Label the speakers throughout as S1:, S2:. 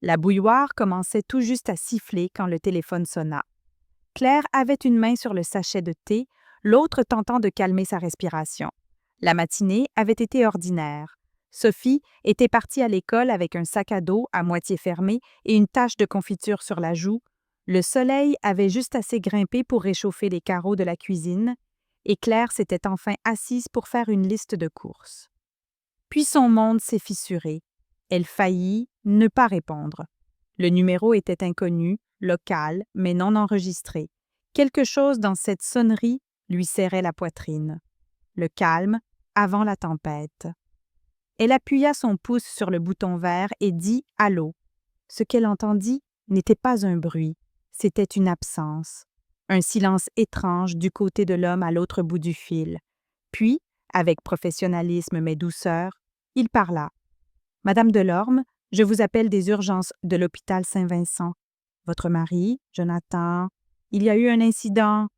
S1: La bouilloire commençait tout juste à siffler quand le téléphone sonna. Claire avait une main sur le sachet de thé, l'autre tentant de calmer sa respiration. La matinée avait été ordinaire. Sophie était partie à l'école avec un sac à dos à moitié fermé et une tache de confiture sur la joue. Le soleil avait juste assez grimpé pour réchauffer les carreaux de la cuisine, et Claire s'était enfin assise pour faire une liste de courses. Puis son monde s'est fissuré. Elle faillit ne pas répondre. Le numéro était inconnu, local, mais non enregistré. Quelque chose dans cette sonnerie lui serrait la poitrine. Le calme avant la tempête. Elle appuya son pouce sur le bouton vert et dit « Allô ». Ce qu'elle entendit n'était pas un bruit, c'était une absence. Un silence étrange du côté de l'homme à l'autre bout du fil. Puis, avec professionnalisme mais douceur, il parla. « Madame Delorme, je vous appelle des urgences de l'hôpital Saint-Vincent. Votre mari, Jonathan, il y a eu un incident. »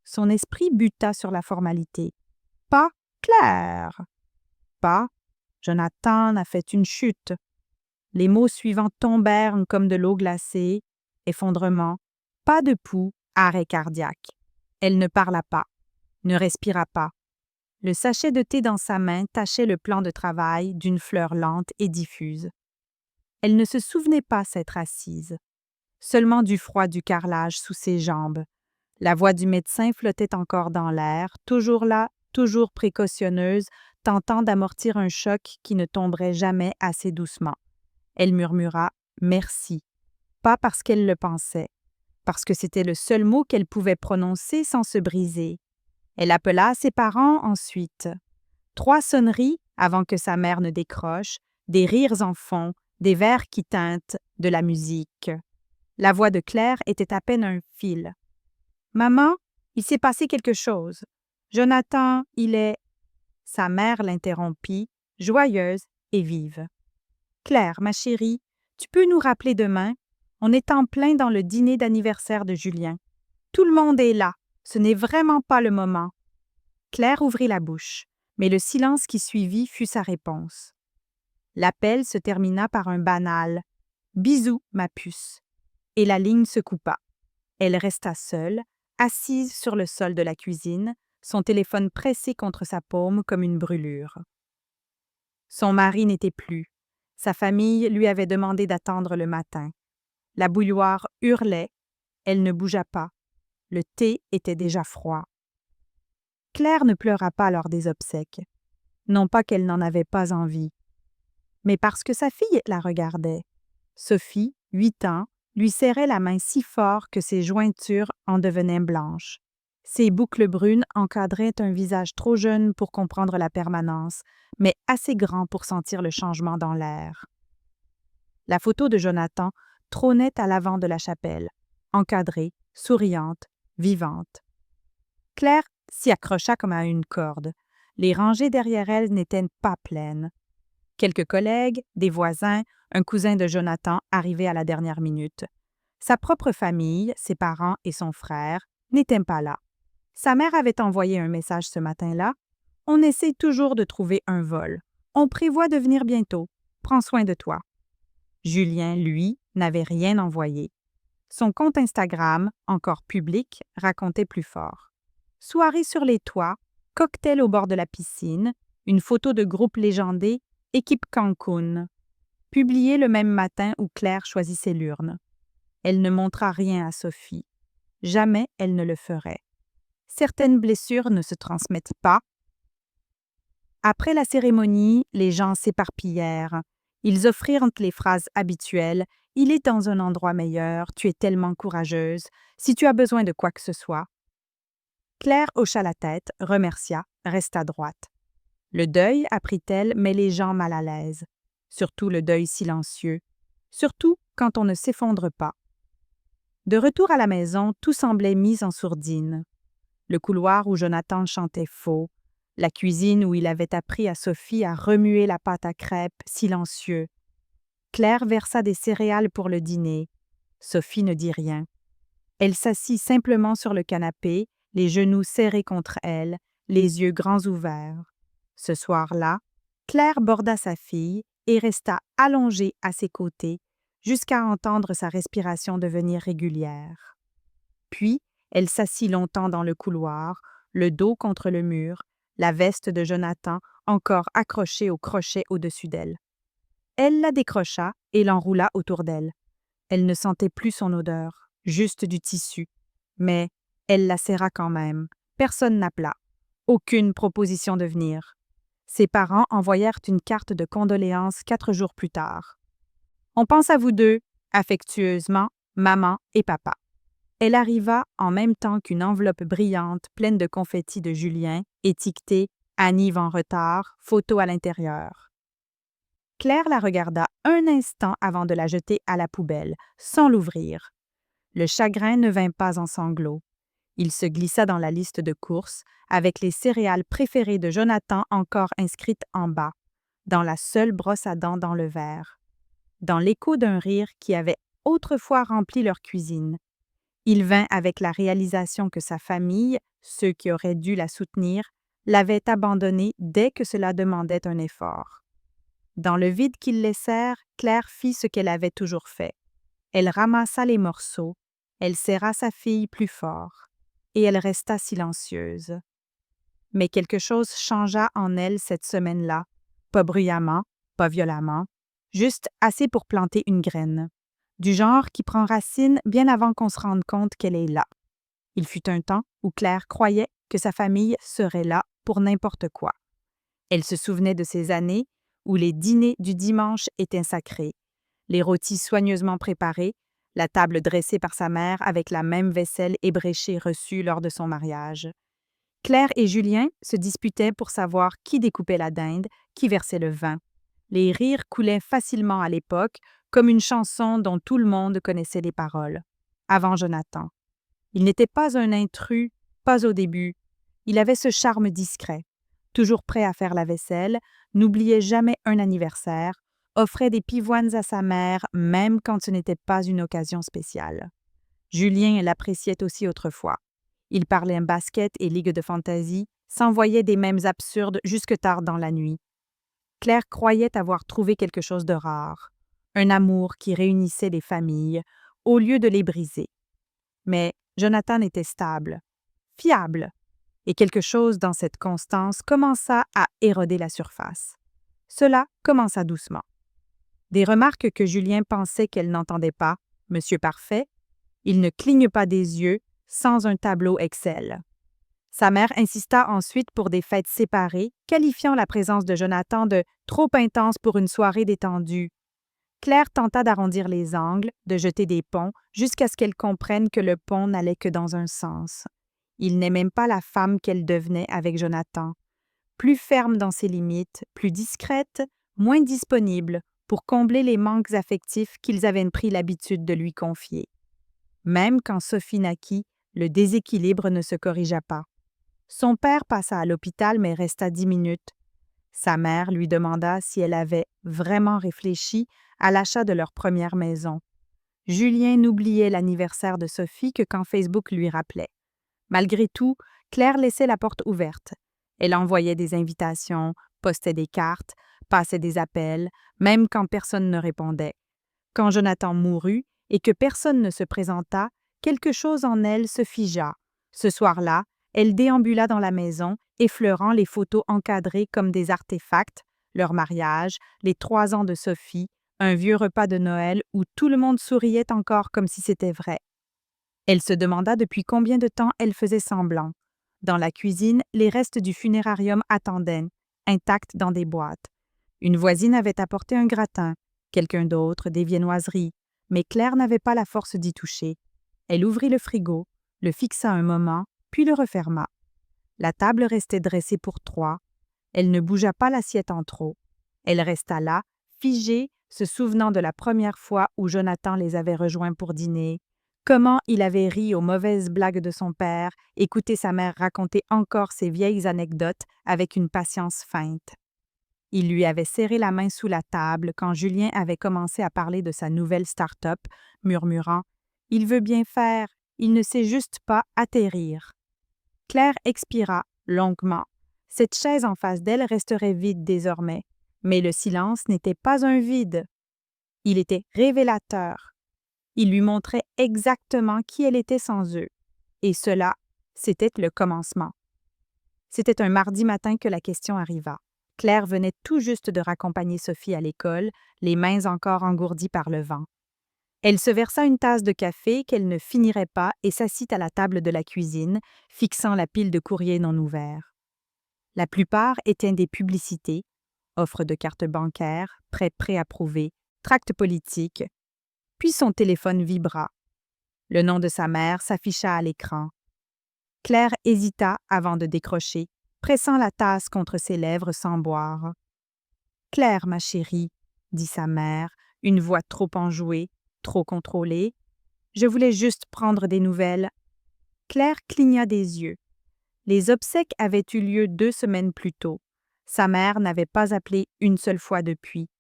S1: Son esprit buta sur la formalité. « Pas Claire. » Pas Jonathan a fait une chute. Les mots suivants tombèrent comme de l'eau glacée. Effondrement. Pas de pouls, arrêt cardiaque. Elle ne parla pas, ne respira pas. Le sachet de thé dans sa main tachait le plan de travail d'une fleur lente et diffuse. Elle ne se souvenait pas s'être assise. Seulement du froid du carrelage sous ses jambes. La voix du médecin flottait encore dans l'air, toujours là, toujours précautionneuse, tentant d'amortir un choc qui ne tomberait jamais assez doucement. Elle murmura « Merci », pas parce qu'elle le pensait, parce que c'était le seul mot qu'elle pouvait prononcer sans se briser. Elle appela ses parents ensuite. 3 sonneries avant que sa mère ne décroche, des rires en fond, des vers qui tintent, de la musique. La voix de Claire était à peine un fil. « Maman, il s'est passé quelque chose. Jonathan, il est… » Sa mère l'interrompit, joyeuse et vive. « Claire, ma chérie, tu peux nous rappeler demain? On est en plein dans le dîner d'anniversaire de Julien. Tout le monde est là. Ce n'est vraiment pas le moment. » Claire ouvrit la bouche, mais le silence qui suivit fut sa réponse. L'appel se termina par un banal « Bisous, ma puce », et la ligne se coupa. Elle resta seule, assise sur le sol de la cuisine, son téléphone pressé contre sa paume comme une brûlure. Son mari n'était plus. Sa famille lui avait demandé d'attendre le matin. La bouilloire hurlait. Elle ne bougea pas. Le thé était déjà froid. Claire ne pleura pas lors des obsèques. Non pas qu'elle n'en avait pas envie, mais parce que sa fille la regardait. Sophie, 8 ans, lui serrait la main si fort que ses jointures en devenaient blanches. Ses boucles brunes encadraient un visage trop jeune pour comprendre la permanence, mais assez grand pour sentir le changement dans l'air. La photo de Jonathan trônait à l'avant de la chapelle, encadrée, souriante, vivante. Claire s'y accrocha comme à une corde. Les rangées derrière elle n'étaient pas pleines. Quelques collègues, des voisins, un cousin de Jonathan arrivé à la dernière minute. Sa propre famille, ses parents et son frère, n'étaient pas là. Sa mère avait envoyé un message ce matin-là. « On essaie toujours de trouver un vol. On prévoit de venir bientôt. Prends soin de toi. » Julien, lui, n'avait rien envoyé. Son compte Instagram, encore public, racontait plus fort. Soirée sur les toits, cocktail au bord de la piscine, une photo de groupe légendé, équipe Cancun. Publié le même matin où Claire choisissait l'urne. Elle ne montra rien à Sophie. Jamais elle ne le ferait. Certaines blessures ne se transmettent pas. Après la cérémonie, les gens s'éparpillèrent. Ils offrirent les phrases habituelles. « Il est dans un endroit meilleur, tu es tellement courageuse, si tu as besoin de quoi que ce soit. » Claire hocha la tête, remercia, resta droite. Le deuil, apprit-elle, met les gens mal à l'aise. Surtout le deuil silencieux. Surtout quand on ne s'effondre pas. De retour à la maison, tout semblait mis en sourdine. Le couloir où Jonathan chantait faux, la cuisine où il avait appris à Sophie à remuer la pâte à crêpes, silencieux. Claire versa des céréales pour le dîner. Sophie ne dit rien. Elle s'assit simplement sur le canapé, les genoux serrés contre elle, les yeux grands ouverts. Ce soir-là, Claire borda sa fille et resta allongée à ses côtés, jusqu'à entendre sa respiration devenir régulière. Puis, elle s'assit longtemps dans le couloir, le dos contre le mur, la veste de Jonathan encore accrochée au crochet au-dessus d'elle. Elle la décrocha et l'enroula autour d'elle. Elle ne sentait plus son odeur, juste du tissu. Mais elle la serra quand même. Personne n'appela. Aucune proposition de venir. Ses parents envoyèrent une carte de condoléances 4 jours plus tard. On pense à vous deux, affectueusement, maman et papa. Elle arriva en même temps qu'une enveloppe brillante pleine de confettis de Julien, étiquetée Anniv en retard, photo à l'intérieur. Claire la regarda un instant avant de la jeter à la poubelle, sans l'ouvrir. Le chagrin ne vint pas en sanglots. Il se glissa dans la liste de courses, avec les céréales préférées de Jonathan encore inscrites en bas, dans la seule brosse à dents dans le verre, dans l'écho d'un rire qui avait autrefois rempli leur cuisine. Il vint avec la réalisation que sa famille, ceux qui auraient dû la soutenir, l'avaient abandonnée dès que cela demandait un effort. Dans le vide qu'ils laissèrent, Claire fit ce qu'elle avait toujours fait. Elle ramassa les morceaux, elle serra sa fille plus fort, et elle resta silencieuse. Mais quelque chose changea en elle cette semaine-là, pas bruyamment, pas violemment, juste assez pour planter une graine, du genre qui prend racine bien avant qu'on se rende compte qu'elle est là. Il fut un temps où Claire croyait que sa famille serait là pour n'importe quoi. Elle se souvenait de ces années où les dîners du dimanche étaient sacrés, les rôtis soigneusement préparés, la table dressée par sa mère avec la même vaisselle ébréchée reçue lors de son mariage. Claire et Julien se disputaient pour savoir qui découpait la dinde, qui versait le vin. Les rires coulaient facilement à l'époque, comme une chanson dont tout le monde connaissait les paroles. Avant Jonathan. Il n'était pas un intrus, pas au début. Il avait ce charme discret. Toujours prêt à faire la vaisselle, n'oubliait jamais un anniversaire, offrait des pivoines à sa mère même quand ce n'était pas une occasion spéciale. Julien l'appréciait aussi autrefois. Il parlait basket et ligue de fantasy, s'envoyait des mèmes absurdes jusque tard dans la nuit. Claire croyait avoir trouvé quelque chose de rare, un amour qui réunissait les familles, au lieu de les briser. Mais Jonathan était stable, fiable, et quelque chose dans cette constance commença à éroder la surface. Cela commença doucement. Des remarques que Julien pensait qu'elle n'entendait pas, Monsieur Parfait, il ne cligne pas des yeux sans un tableau Excel. Sa mère insista ensuite pour des fêtes séparées, qualifiant la présence de Jonathan de « trop intense pour une soirée détendue ». Claire tenta d'arrondir les angles, de jeter des ponts, jusqu'à ce qu'elle comprenne que le pont n'allait que dans un sens. Il n'est même pas la femme qu'elle devenait avec Jonathan. Plus ferme dans ses limites, plus discrète, moins disponible pour combler les manques affectifs qu'ils avaient pris l'habitude de lui confier. Même quand Sophie naquit, le déséquilibre ne se corrigea pas. Son père passa à l'hôpital mais resta 10 minutes. Sa mère lui demanda si elle avait vraiment réfléchi à l'achat de leur première maison. Julien n'oubliait l'anniversaire de Sophie que quand Facebook lui rappelait. Malgré tout, Claire laissait la porte ouverte. Elle envoyait des invitations, postait des cartes, passait des appels, même quand personne ne répondait. Quand Jonathan mourut et que personne ne se présenta, quelque chose en elle se figea. Ce soir-là, elle déambula dans la maison, effleurant les photos encadrées comme des artefacts, leur mariage, les 3 ans de Sophie, un vieux repas de Noël où tout le monde souriait encore comme si c'était vrai. Elle se demanda depuis combien de temps elle faisait semblant. Dans la cuisine, les restes du funérarium attendaient, intacts dans des boîtes. Une voisine avait apporté un gratin, quelqu'un d'autre des viennoiseries, mais Claire n'avait pas la force d'y toucher. Elle ouvrit le frigo, le fixa un moment, puis le referma. La table restait dressée pour 3. Elle ne bougea pas l'assiette en trop. Elle resta là, figée, se souvenant de la première fois où Jonathan les avait rejoints pour dîner, comment il avait ri aux mauvaises blagues de son père, écouté sa mère raconter encore ses vieilles anecdotes avec une patience feinte. Il lui avait serré la main sous la table quand Julien avait commencé à parler de sa nouvelle start-up, murmurant « Il veut bien faire, il ne sait juste pas atterrir ». Claire expira longuement. Cette chaise en face d'elle resterait vide désormais, mais le silence n'était pas un vide. Il était révélateur. Il lui montrait exactement qui elle était sans eux. Et cela, c'était le commencement. C'était un mardi matin que la question arriva. Claire venait tout juste de raccompagner Sophie à l'école, les mains encore engourdies par le vent. Elle se versa une tasse de café qu'elle ne finirait pas et s'assit à la table de la cuisine, fixant la pile de courriers non ouverts. La plupart étaient des publicités, offres de cartes bancaires, prêts préapprouvés, tracts politiques. Puis son téléphone vibra. Le nom de sa mère s'afficha à l'écran. Claire hésita avant de décrocher, pressant la tasse contre ses lèvres sans boire. « Claire, ma chérie, » dit sa mère, une voix trop enjouée, trop contrôlée. « Je voulais juste prendre des nouvelles. » Claire cligna des yeux. Les obsèques avaient eu lieu 2 semaines plus tôt. Sa mère n'avait pas appelé une seule fois depuis.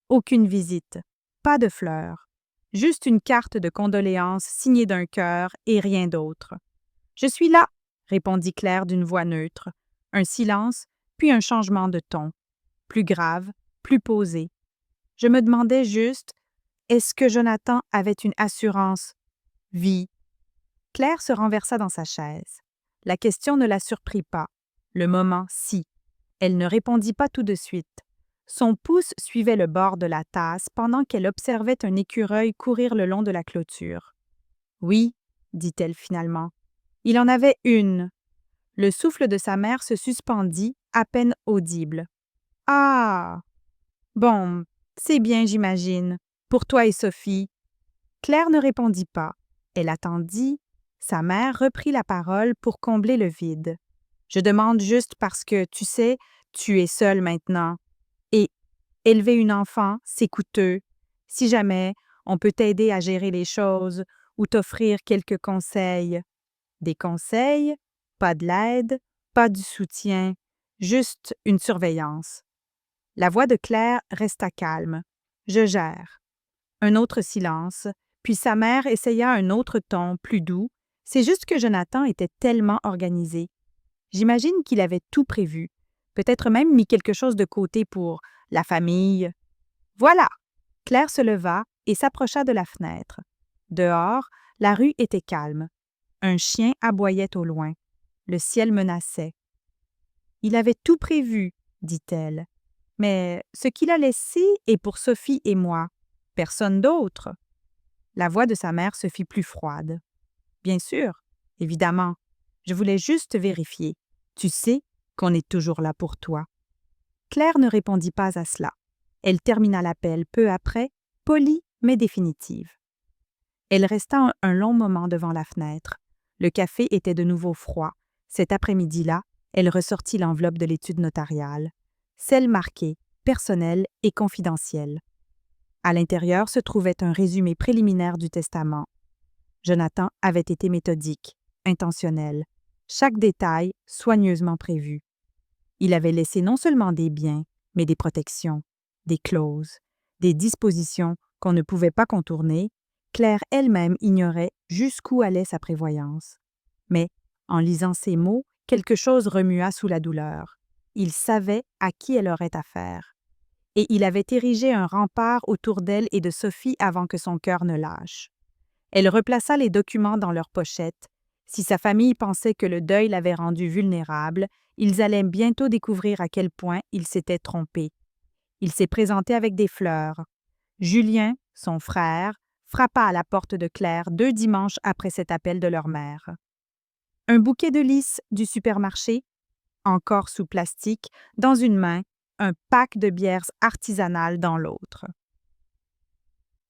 S1: Aucune visite, pas de fleurs, juste une carte de condoléances signée d'un cœur et rien d'autre. « Je suis là !» répondit Claire d'une voix neutre. Un silence, puis un changement de ton. Plus grave, plus posé. « Je me demandais juste, est-ce que Jonathan avait une assurance vie? » Claire se renversa dans sa chaise. La question ne la surprit pas. Le moment, si. Elle ne répondit pas tout de suite. Son pouce suivait le bord de la tasse pendant qu'elle observait un écureuil courir le long de la clôture. « Oui, » dit-elle finalement. « Il en avait une. » Le souffle de sa mère se suspendit, à peine audible. « Ah! Bon, c'est bien, j'imagine. Pour toi et Sophie. » Claire ne répondit pas. Elle attendit. Sa mère reprit la parole pour combler le vide. « Je demande juste parce que, tu sais, tu es seule maintenant. Et élever une enfant, c'est coûteux. Si jamais, on peut t'aider à gérer les choses ou t'offrir quelques conseils. » Des conseils, pas de l'aide, pas du soutien, juste une surveillance. La voix de Claire resta calme. « Je gère. » Un autre silence, puis sa mère essaya un autre ton, plus doux. C'est juste que Jonathan était tellement organisé. J'imagine qu'il avait tout prévu, peut-être même mis quelque chose de côté pour la famille. Voilà! Claire se leva et s'approcha de la fenêtre. Dehors, la rue était calme. Un chien aboyait au loin. Le ciel menaçait. « Il avait tout prévu, » dit-elle. « Mais ce qu'il a laissé est pour Sophie et moi. Personne d'autre. » La voix de sa mère se fit plus froide. « Bien sûr, évidemment. Je voulais juste vérifier. Tu sais qu'on est toujours là pour toi. » Claire ne répondit pas à cela. Elle termina l'appel peu après, polie mais définitive. Elle resta un long moment devant la fenêtre. Le café était de nouveau froid. Cet après-midi-là, elle ressortit l'enveloppe de l'étude notariale, celle marquée « personnelle et confidentielle ». À l'intérieur se trouvait un résumé préliminaire du testament. Jonathan avait été méthodique, intentionnel, chaque détail soigneusement prévu. Il avait laissé non seulement des biens, mais des protections, des clauses, des dispositions qu'on ne pouvait pas contourner. Claire elle-même ignorait jusqu'où allait sa prévoyance. Mais, en lisant ces mots, quelque chose remua sous la douleur. Il savait à qui elle aurait affaire. Et il avait érigé un rempart autour d'elle et de Sophie avant que son cœur ne lâche. Elle replaça les documents dans leur pochette. Si sa famille pensait que le deuil l'avait rendue vulnérable, ils allaient bientôt découvrir à quel point il s'était trompé. Il s'est présenté avec des fleurs. Julien, son frère, frappa à la porte de Claire 2 dimanches après cet appel de leur mère. Un bouquet de lys du supermarché, encore sous plastique, dans une main, un pack de bières artisanales dans l'autre.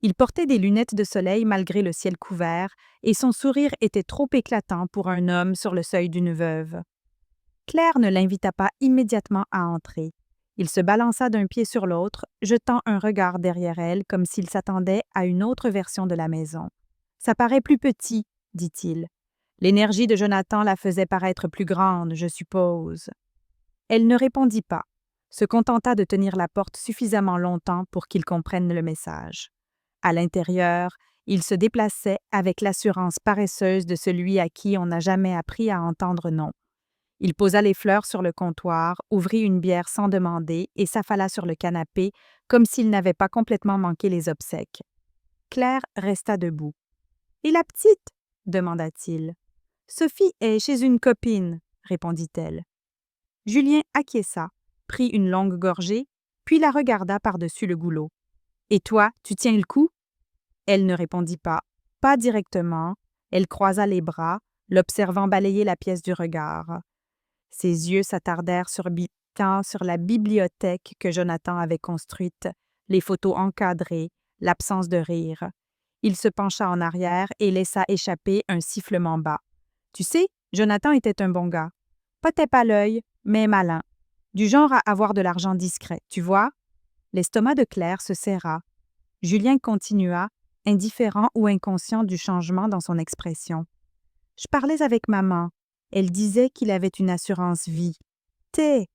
S1: Il portait des lunettes de soleil malgré le ciel couvert, et son sourire était trop éclatant pour un homme sur le seuil d'une veuve. Claire ne l'invita pas immédiatement à entrer. Il se balança d'un pied sur l'autre, jetant un regard derrière elle comme s'il s'attendait à une autre version de la maison. « Ça paraît plus petit, » dit-il. « L'énergie de Jonathan la faisait paraître plus grande, je suppose. » Elle ne répondit pas, se contenta de tenir la porte suffisamment longtemps pour qu'il comprenne le message. À l'intérieur, il se déplaçait avec l'assurance paresseuse de celui à qui on n'a jamais appris à entendre non. Il posa les fleurs sur le comptoir, ouvrit une bière sans demander et s'affala sur le canapé comme s'il n'avait pas complètement manqué les obsèques. Claire resta debout. « Et la petite ?» demanda-t-il. « Sophie est chez une copine, » répondit-elle. Julien acquiesça, prit une longue gorgée, puis la regarda par-dessus le goulot. « Et toi, tu tiens le coup ?» Elle ne répondit pas directement. Elle croisa les bras, l'observant balayer la pièce du regard. Ses yeux s'attardèrent sur la bibliothèque que Jonathan avait construite, les photos encadrées, l'absence de rire. Il se pencha en arrière et laissa échapper un sifflement bas. Tu sais, Jonathan était un bon gars. Pas tape à l'œil, mais malin. Du genre à avoir de l'argent discret, tu vois? L'estomac de Claire se serra. Julien continua, indifférent ou inconscient du changement dans son expression. Je parlais avec maman. Elle disait qu'il avait une assurance vie. T'es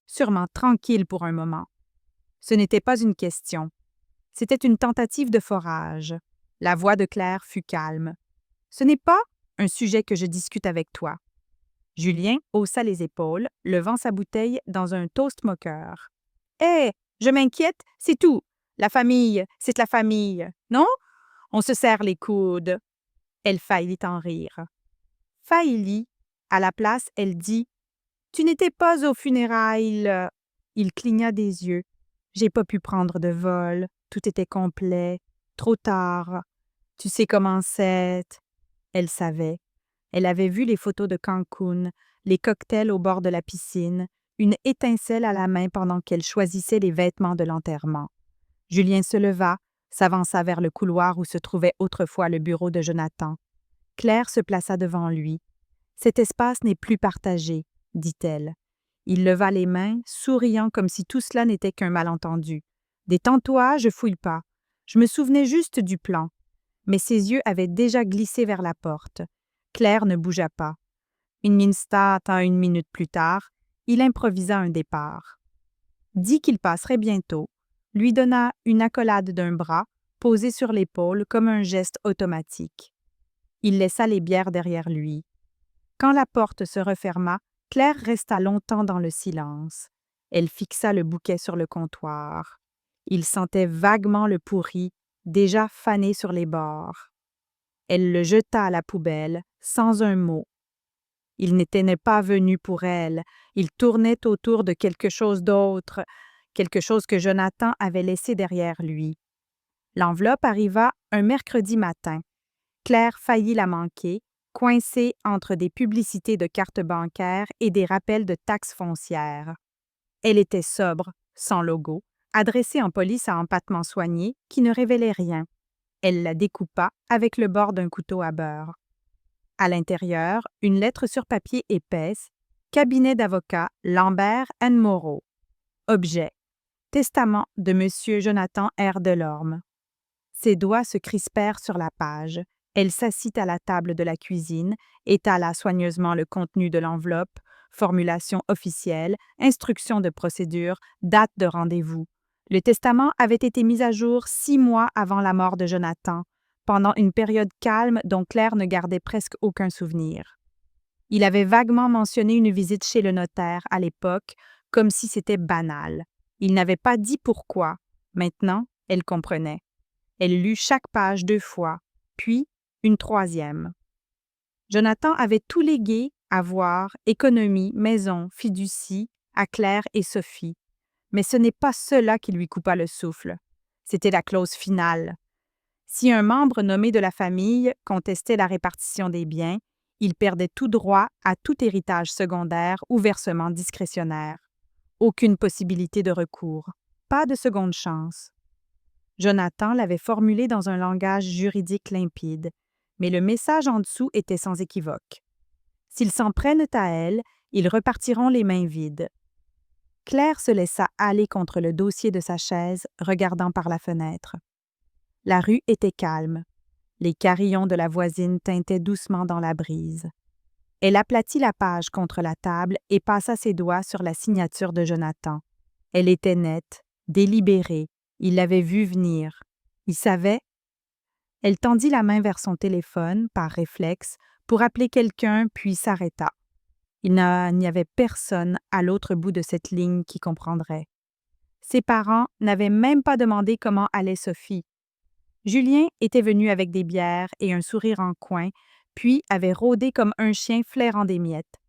S1: sûrement tranquille pour un moment. Ce n'était pas une question. C'était une tentative de forage. La voix de Claire fut calme. Ce n'est pas un sujet que je discute avec toi. Julien haussa les épaules, levant sa bouteille dans un toast moqueur. Hé, je m'inquiète, c'est tout. La famille, c'est la famille, non? On se serre les coudes. Elle faillit en rire. Faillit. À la place, elle dit Tu n'étais pas aux funérailles. Il cligna des yeux. J'ai pas pu prendre de vol. Tout était complet. Trop tard. Tu sais comment c'est. Elle savait. Elle avait vu les photos de Cancun, les cocktails au bord de la piscine, une étincelle à la main pendant qu'elle choisissait les vêtements de l'enterrement. Julien se leva, s'avança vers le couloir où se trouvait autrefois le bureau de Jonathan. Claire se plaça devant lui. « Cet espace n'est plus partagé, » dit-elle. Il leva les mains, souriant comme si tout cela n'était qu'un malentendu. « Détends-toi, je fouille pas. Je me souvenais juste du plan. » Mais ses yeux avaient déjà glissé vers la porte. Claire ne bougea pas. Une minute plus tard, il improvisa un départ. Dit qu'il passerait bientôt, lui donna une accolade d'un bras, posé sur l'épaule comme un geste automatique. Il laissa les bières derrière lui. Quand la porte se referma, Claire resta longtemps dans le silence. Elle fixa le bouquet sur le comptoir. Il sentait vaguement le pourri, déjà fané sur les bords. Elle le jeta à la poubelle, sans un mot. Il n'est pas venu pour elle, il tournait autour de quelque chose d'autre, quelque chose que Jonathan avait laissé derrière lui. L'enveloppe arriva un mercredi matin. Claire faillit la manquer, coincée entre des publicités de cartes bancaires et des rappels de taxes foncières. Elle était sobre, sans logo, adressée en police à empattement soigné qui ne révélait rien. Elle la découpa avec le bord d'un couteau à beurre. À l'intérieur, une lettre sur papier épaisse, cabinet d'avocat Lambert & Moreau. Objet: testament de M. Jonathan R. Delorme. Ses doigts se crispèrent sur la page. Elle s'assit à la table de la cuisine, étala soigneusement le contenu de l'enveloppe, formulation officielle, instruction de procédure, date de rendez-vous. Le testament avait été mis à jour 6 mois avant la mort de Jonathan, pendant une période calme dont Claire ne gardait presque aucun souvenir. Il avait vaguement mentionné une visite chez le notaire à l'époque, comme si c'était banal. Il n'avait pas dit pourquoi. Maintenant, elle comprenait. Elle lut chaque page 2 fois, puis une 3e. Jonathan avait tout légué, avoirs, économies, maison, fiducie, à Claire et Sophie. Mais ce n'est pas cela qui lui coupa le souffle. C'était la clause finale. Si un membre nommé de la famille contestait la répartition des biens, il perdait tout droit à tout héritage secondaire ou versement discrétionnaire. Aucune possibilité de recours. Pas de seconde chance. Jonathan l'avait formulé dans un langage juridique limpide, mais le message en dessous était sans équivoque. S'ils s'en prennent à elle, ils repartiront les mains vides. Claire se laissa aller contre le dossier de sa chaise, regardant par la fenêtre. La rue était calme. Les carillons de la voisine tintaient doucement dans la brise. Elle aplatit la page contre la table et passa ses doigts sur la signature de Jonathan. Elle était nette, délibérée. Il l'avait vue venir. Il savait. Elle tendit la main vers son téléphone, par réflexe, pour appeler quelqu'un, puis s'arrêta. Il n'y avait personne à l'autre bout de cette ligne qui comprendrait. Ses parents n'avaient même pas demandé comment allait Sophie. Julien était venu avec des bières et un sourire en coin, puis avait rôdé comme un chien flairant des miettes.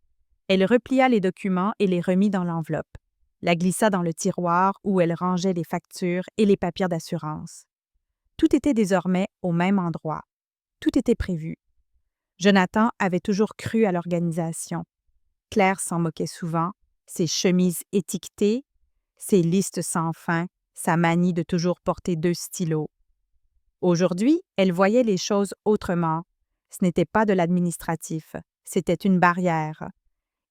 S1: Elle replia les documents et les remit dans l'enveloppe, la glissa dans le tiroir où elle rangeait les factures et les papiers d'assurance. Tout était désormais au même endroit. Tout était prévu. Jonathan avait toujours cru à l'organisation. Claire s'en moquait souvent, ses chemises étiquetées, ses listes sans fin, sa manie de toujours porter 2 stylos. Aujourd'hui, elle voyait les choses autrement. Ce n'était pas de l'administratif, c'était une barrière.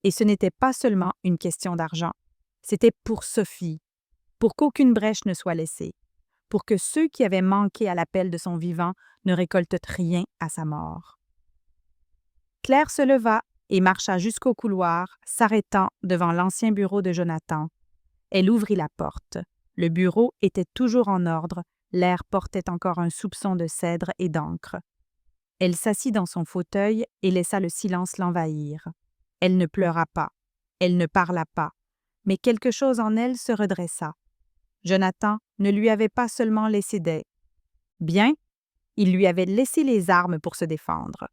S1: Et ce n'était pas seulement une question d'argent. C'était pour Sophie, pour qu'aucune brèche ne soit laissée, pour que ceux qui avaient manqué à l'appel de son vivant ne récoltent rien à sa mort. Claire se leva et marcha jusqu'au couloir, s'arrêtant devant l'ancien bureau de Jonathan. Elle ouvrit la porte. Le bureau était toujours en ordre, l'air portait encore un soupçon de cèdre et d'encre. Elle s'assit dans son fauteuil et laissa le silence l'envahir. Elle ne pleura pas, elle ne parla pas, mais quelque chose en elle se redressa. Jonathan ne lui avait pas seulement laissé des biens, il lui avait laissé les armes pour se défendre.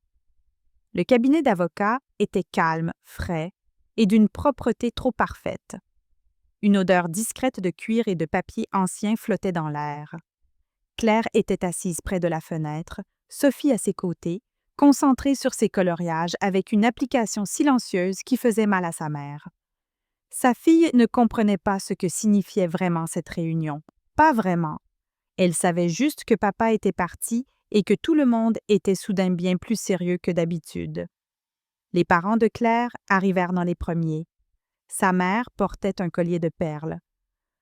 S1: Le cabinet d'avocat était calme, frais et d'une propreté trop parfaite. Une odeur discrète de cuir et de papier ancien flottait dans l'air. Claire était assise près de la fenêtre, Sophie à ses côtés, concentrée sur ses coloriages avec une application silencieuse qui faisait mal à sa mère. Sa fille ne comprenait pas ce que signifiait vraiment cette réunion. Pas vraiment. Elle savait juste que papa était parti et que tout le monde était soudain bien plus sérieux que d'habitude. Les parents de Claire arrivèrent dans les premiers. Sa mère portait un collier de perles.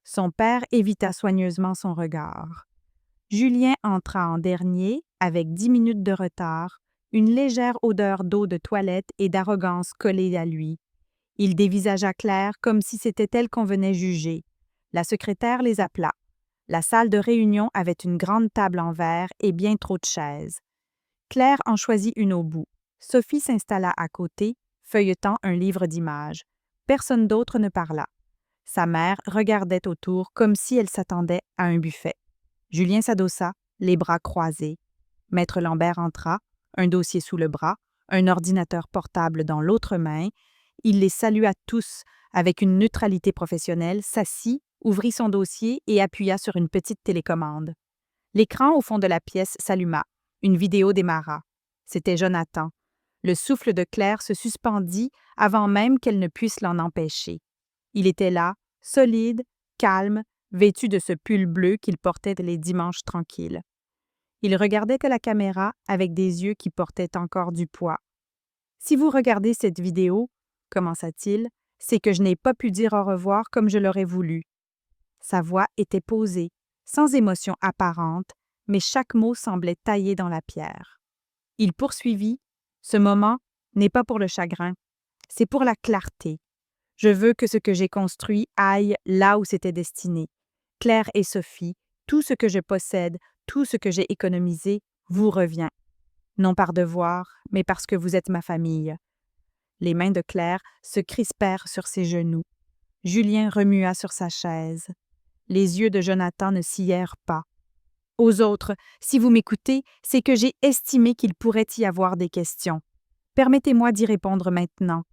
S1: Son père évita soigneusement son regard. Julien entra en dernier, avec 10 minutes de retard, une légère odeur d'eau de toilette et d'arrogance collée à lui. Il dévisagea Claire comme si c'était elle qu'on venait juger. La secrétaire les appela. La salle de réunion avait une grande table en verre et bien trop de chaises. Claire en choisit une au bout. Sophie s'installa à côté, feuilletant un livre d'images. Personne d'autre ne parla. Sa mère regardait autour comme si elle s'attendait à un buffet. Julien s'adossa, les bras croisés. Maître Lambert entra, un dossier sous le bras, un ordinateur portable dans l'autre main. Il les salua tous avec une neutralité professionnelle, s'assit, ouvrit son dossier et appuya sur une petite télécommande. L'écran au fond de la pièce s'alluma. Une vidéo démarra. C'était Jonathan. Le souffle de Claire se suspendit avant même qu'elle ne puisse l'en empêcher. Il était là, solide, calme, vêtu de ce pull bleu qu'il portait les dimanches tranquilles. Il regardait à la caméra avec des yeux qui portaient encore du poids. « Si vous regardez cette vidéo, commença-t-il, c'est que je n'ai pas pu dire au revoir comme je l'aurais voulu. » Sa voix était posée, sans émotion apparente, mais chaque mot semblait taillé dans la pierre. Il poursuivit, « Ce moment n'est pas pour le chagrin, c'est pour la clarté. Je veux que ce que j'ai construit aille là où c'était destiné. Claire et Sophie, tout ce que je possède, tout ce que j'ai économisé, vous revient. Non par devoir, mais parce que vous êtes ma famille. » Les mains de Claire se crispèrent sur ses genoux. Julien remua sur sa chaise. Les yeux de Jonathan ne scièrent pas. « Aux autres, si vous m'écoutez, c'est que j'ai estimé qu'il pourrait y avoir des questions. Permettez-moi d'y répondre maintenant. »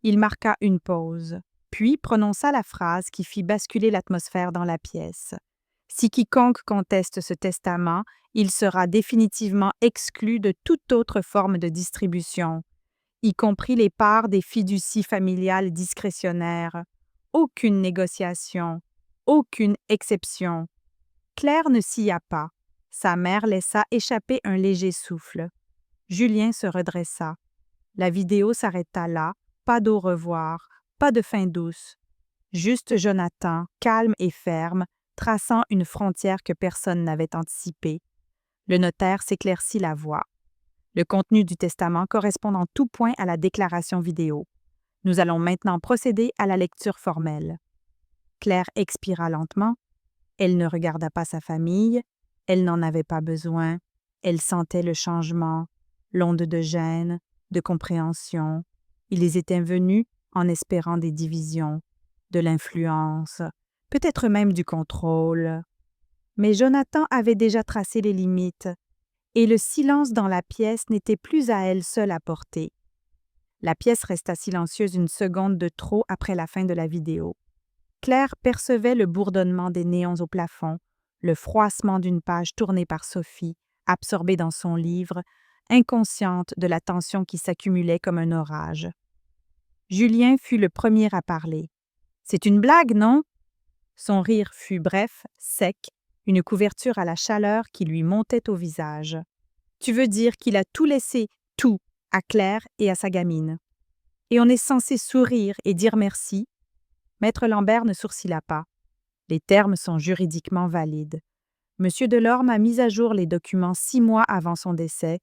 S1: Il marqua une pause, puis prononça la phrase qui fit basculer l'atmosphère dans la pièce. « Si quiconque conteste ce testament, il sera définitivement exclu de toute autre forme de distribution, y compris les parts des fiducies familiales discrétionnaires. Aucune négociation, aucune exception. » Claire ne scia pas. Sa mère laissa échapper un léger souffle. Julien se redressa. La vidéo s'arrêta là, pas d'au revoir, pas de fin douce. Juste Jonathan, calme et ferme, traçant une frontière que personne n'avait anticipée. Le notaire s'éclaircit la voix. Le contenu du testament correspond en tout point à la déclaration vidéo. Nous allons maintenant procéder à la lecture formelle. Claire expira lentement. Elle ne regarda pas sa famille. Elle n'en avait pas besoin. Elle sentait le changement, l'onde de gêne, de compréhension. Ils étaient venus en espérant des divisions, de l'influence, peut-être même du contrôle. Mais Jonathan avait déjà tracé les limites, et le silence dans la pièce n'était plus à elle seule à porter. La pièce resta silencieuse une seconde de trop après la fin de la vidéo. Claire percevait le bourdonnement des néons au plafond, le froissement d'une page tournée par Sophie, absorbée dans son livre, inconsciente de la tension qui s'accumulait comme un orage. Julien fut le premier à parler. « C'est une blague, non? » Son rire fut bref, sec, une couverture à la chaleur qui lui montait au visage. « Tu veux dire qu'il a tout laissé, tout, à Claire et à sa gamine. Et on est censé sourire et dire merci. » Maître Lambert ne sourcilla pas. Les termes sont juridiquement valides. Monsieur Delorme a mis à jour les documents 6 mois avant son décès.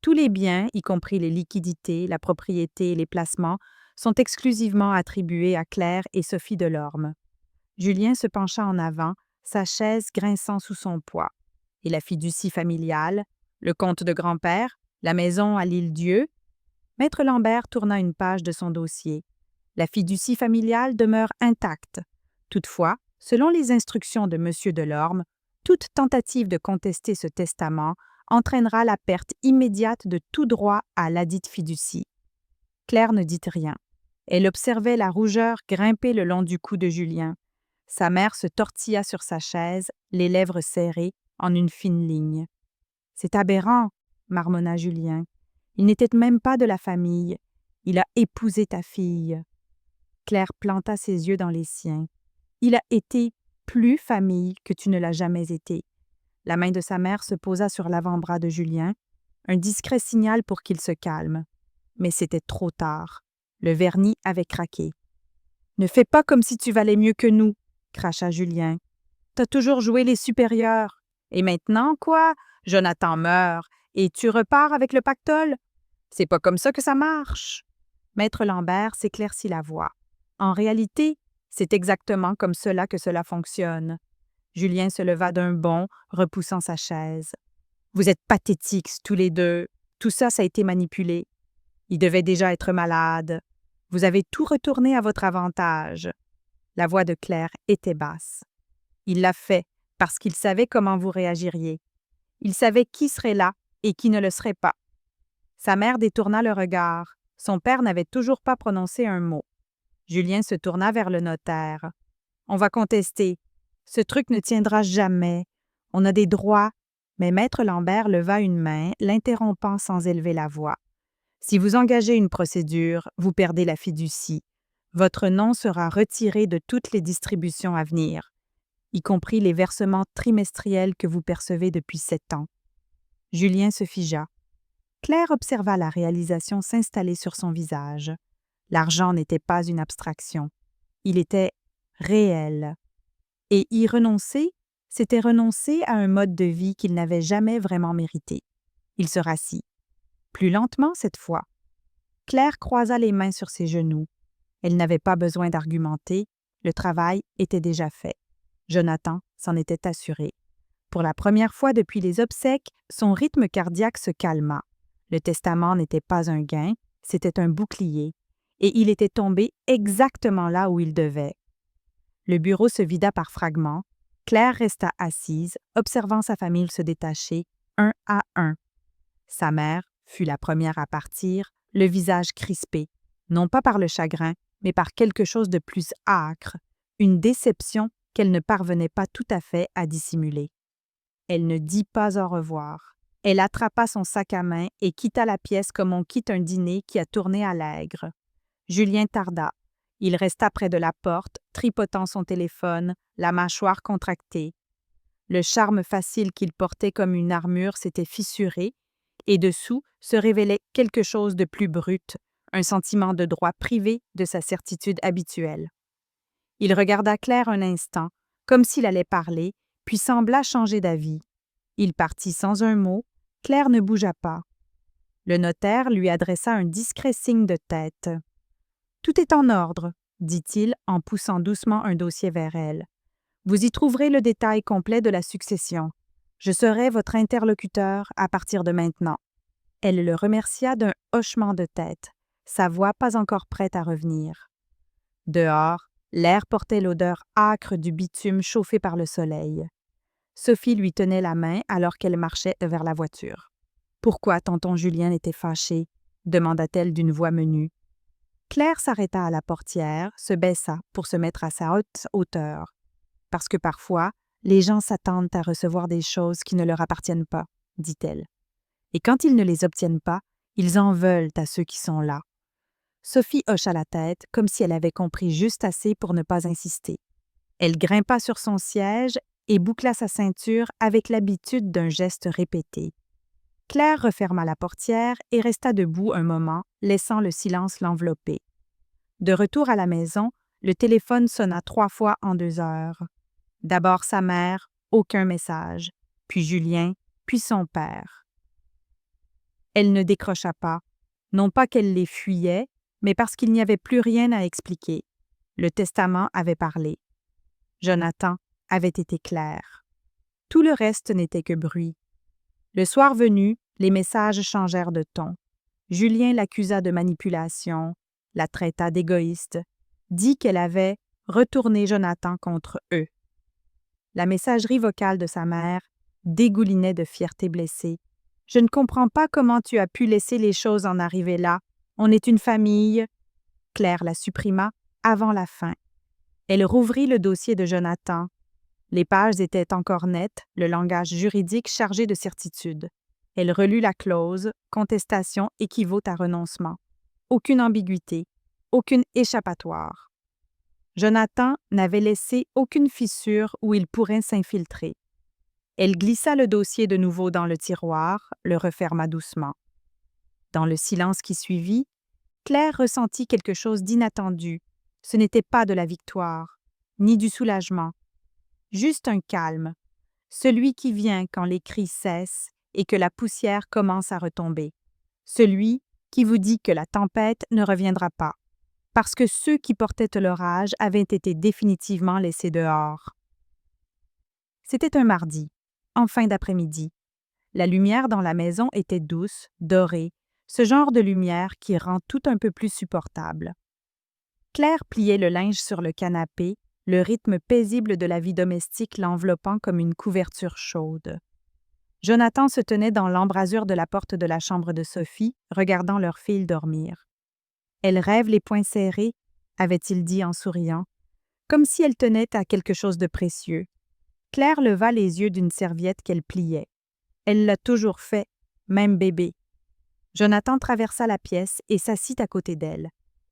S1: Tous les biens, y compris les liquidités, la propriété et les placements, sont exclusivement attribués à Claire et Sophie Delorme. Julien se pencha en avant, sa chaise grinçant sous son poids. Et la fiducie familiale, le compte de grand-père, la maison à l'Île-Dieu. Maître Lambert tourna une page de son dossier. La fiducie familiale demeure intacte. Toutefois, selon les instructions de M. Delorme, toute tentative de contester ce testament entraînera la perte immédiate de tout droit à ladite fiducie. Claire ne dit rien. Elle observait la rougeur grimper le long du cou de Julien. Sa mère se tortilla sur sa chaise, les lèvres serrées, en une fine ligne. « C'est aberrant, » marmonna Julien. « Il n'était même pas de la famille. Il a épousé ta fille. » Claire planta ses yeux dans les siens. « Il a été plus famille que tu ne l'as jamais été. » La main de sa mère se posa sur l'avant-bras de Julien, un discret signal pour qu'il se calme. Mais c'était trop tard. Le vernis avait craqué. « Ne fais pas comme si tu valais mieux que nous, » cracha Julien. « T'as toujours joué les supérieurs. Et maintenant, quoi? Jonathan meurt, et tu repars avec le pactole? C'est pas comme ça que ça marche. » Maître Lambert s'éclaircit la voix. « En réalité, c'est exactement comme cela que cela fonctionne. » Julien se leva d'un bond, repoussant sa chaise. « Vous êtes pathétiques, tous les deux. Tout ça, ça a été manipulé. Il devait déjà être malade. Vous avez tout retourné à votre avantage. » La voix de Claire était basse. « Il l'a fait parce qu'il savait comment vous réagiriez. Il savait qui serait là et qui ne le serait pas. » Sa mère détourna le regard. Son père n'avait toujours pas prononcé un mot. Julien se tourna vers le notaire. « On va contester. Ce truc ne tiendra jamais. On a des droits. » Mais Maître Lambert leva une main, l'interrompant sans élever la voix. « Si vous engagez une procédure, vous perdez la fiducie. Votre nom sera retiré de toutes les distributions à venir, y compris les versements trimestriels que vous percevez depuis 7 ans. » Julien se figea. Claire observa la réalisation s'installer sur son visage. L'argent n'était pas une abstraction. Il était réel. Et y renoncer, c'était renoncer à un mode de vie qu'il n'avait jamais vraiment mérité. Il se rassit. Plus lentement cette fois. Claire croisa les mains sur ses genoux. Elle n'avait pas besoin d'argumenter, le travail était déjà fait. Jonathan s'en était assuré. Pour la première fois depuis les obsèques, son rythme cardiaque se calma. Le testament n'était pas un gain, c'était un bouclier, et il était tombé exactement là où il devait. Le bureau se vida par fragments. Claire resta assise, observant sa famille se détacher, un à un. Sa mère fut la première à partir, le visage crispé, non pas par le chagrin, mais par quelque chose de plus âcre, une déception qu'elle ne parvenait pas tout à fait à dissimuler. Elle ne dit pas au revoir. Elle attrapa son sac à main et quitta la pièce comme on quitte un dîner qui a tourné à l'aigre. Julien tarda. Il resta près de la porte, tripotant son téléphone, la mâchoire contractée. Le charme facile qu'il portait comme une armure s'était fissuré, et dessous se révélait quelque chose de plus brut, un sentiment de droit privé de sa certitude habituelle. Il regarda Claire un instant, comme s'il allait parler, puis sembla changer d'avis. Il partit sans un mot. Claire ne bougea pas. Le notaire lui adressa un discret signe de tête. « Tout est en ordre, » dit-il en poussant doucement un dossier vers elle. « Vous y trouverez le détail complet de la succession. Je serai votre interlocuteur à partir de maintenant. » Elle le remercia d'un hochement de tête. sa voix pas encore prête à revenir. Dehors, l'air portait l'odeur âcre du bitume chauffé par le soleil. Sophie lui tenait la main alors qu'elle marchait vers la voiture. « Pourquoi tonton Julien était fâché? » demanda-t-elle d'une voix menue. Claire s'arrêta à la portière, se baissa pour se mettre à sa haute hauteur. Parce que parfois, les gens s'attendent à recevoir des choses qui ne leur appartiennent pas, dit-elle. Et quand ils ne les obtiennent pas, ils en veulent à ceux qui sont là. Sophie hocha la tête comme si elle avait compris juste assez pour ne pas insister. Elle grimpa sur son siège et boucla sa ceinture avec l'habitude d'un geste répété. Claire referma la portière et resta debout un moment, laissant le silence l'envelopper. De retour à la maison, le téléphone sonna 3 fois en 2 heures. D'abord sa mère, aucun message, puis Julien, puis son père. Elle ne décrocha pas, non pas qu'elle les fuyait, mais parce qu'il n'y avait plus rien à expliquer. Le testament avait parlé. Jonathan avait été clair. Tout le reste n'était que bruit. Le soir venu, les messages changèrent de ton. Julien l'accusa de manipulation, la traita d'égoïste, dit qu'elle avait retourné Jonathan contre eux. La messagerie vocale de sa mère dégoulinait de fierté blessée. « Je ne comprends pas comment tu as pu laisser les choses en arriver là. On est une famille. » Claire la supprima avant la fin. Elle rouvrit le dossier de Jonathan. Les pages étaient encore nettes, le langage juridique chargé de certitude. Elle relut la clause « Contestation équivaut à renoncement ». Aucune ambiguïté, aucune échappatoire. Jonathan n'avait laissé aucune fissure où il pourrait s'infiltrer. Elle glissa le dossier de nouveau dans le tiroir, le referma doucement. Dans le silence qui suivit, Claire ressentit quelque chose d'inattendu. Ce n'était pas de la victoire, ni du soulagement. Juste un calme, celui qui vient quand les cris cessent et que la poussière commence à retomber. Celui qui vous dit que la tempête ne reviendra pas, parce que ceux qui portaient l'orage avaient été définitivement laissés dehors. C'était un mardi, en fin d'après-midi. La lumière dans la maison était douce, dorée, ce genre de lumière qui rend tout un peu plus supportable. Claire pliait le linge sur le canapé, le rythme paisible de la vie domestique l'enveloppant comme une couverture chaude. Jonathan se tenait dans l'embrasure de la porte de la chambre de Sophie, regardant leur fille dormir. « Elle rêve les poings serrés », avait-il dit en souriant, comme si elle tenait à quelque chose de précieux. Claire leva les yeux d'une serviette qu'elle pliait. Elle l'a toujours fait, même bébé. Jonathan traversa la pièce et s'assit à côté d'elle.